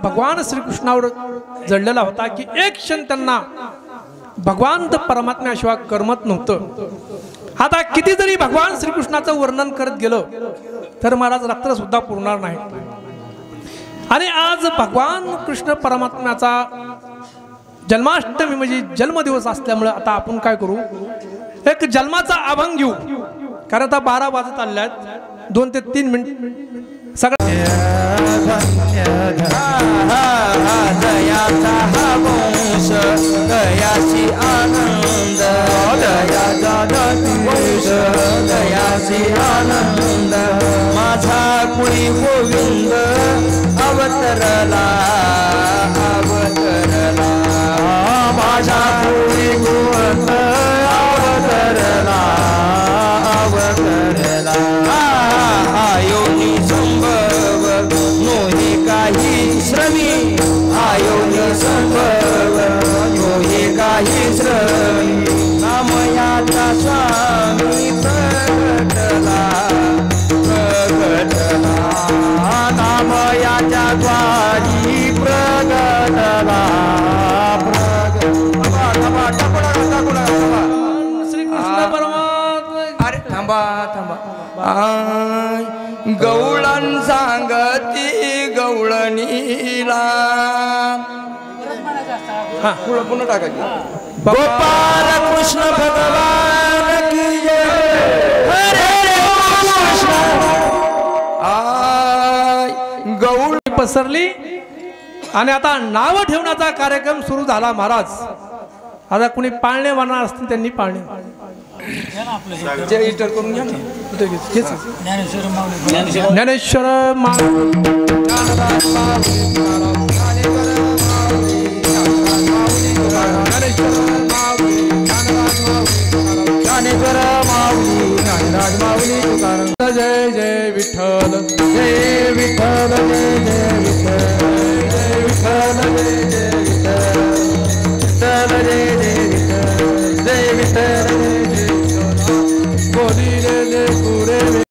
भगवान श्रीकृष्णावर जडलेला होता की एक क्षण त्यांना भगवान परमात्म्याशिवाय करमत नव्हतं. आता किती जरी भगवान श्रीकृष्णाचं वर्णन करत गेलं तर महाराज रात्र सुद्धा पुरणार नाही. आणि आज भगवान कृष्ण परमात्म्याचा जन्माष्टमी म्हणजे जन्मदिवस असल्यामुळे आता आपण काय करू, एक जन्माचा अभंग घेऊ. कारण आता 12 वाजत आले आहेत, 2 ते 3 मिनिट सगळं दयाचा हा वंश दयाची आनंद दयाचा वंश दयाची आनंद माझा कुळी गोविंद अवतरला अवतरला माझा कुळी गोविंद अवतरला अवतरला आयोनी संभव नोहे काही श्रमी आयोनी संभव नोहे काही श्रमी नामयाचा स्वामी प्रगटला प्रगटला नामयाच्या द्वारी प्रगटला श्रीकृष्ण परमात्मा. अरे थांबा थांबा गवळण सांगती गवळणीला पुन्हा टाकायची गोपाल कृष्ण भगवान की जय हरे कृष्ण. गवळ पसरली आणि आता नाव ठेवण्याचा कार्यक्रम सुरू झाला. महाराज आता कुणी पाळणे वाहणार असतील त्यांनी पाळणे करून घ्या ज्ञानेश्वर जय जय विठ्ठल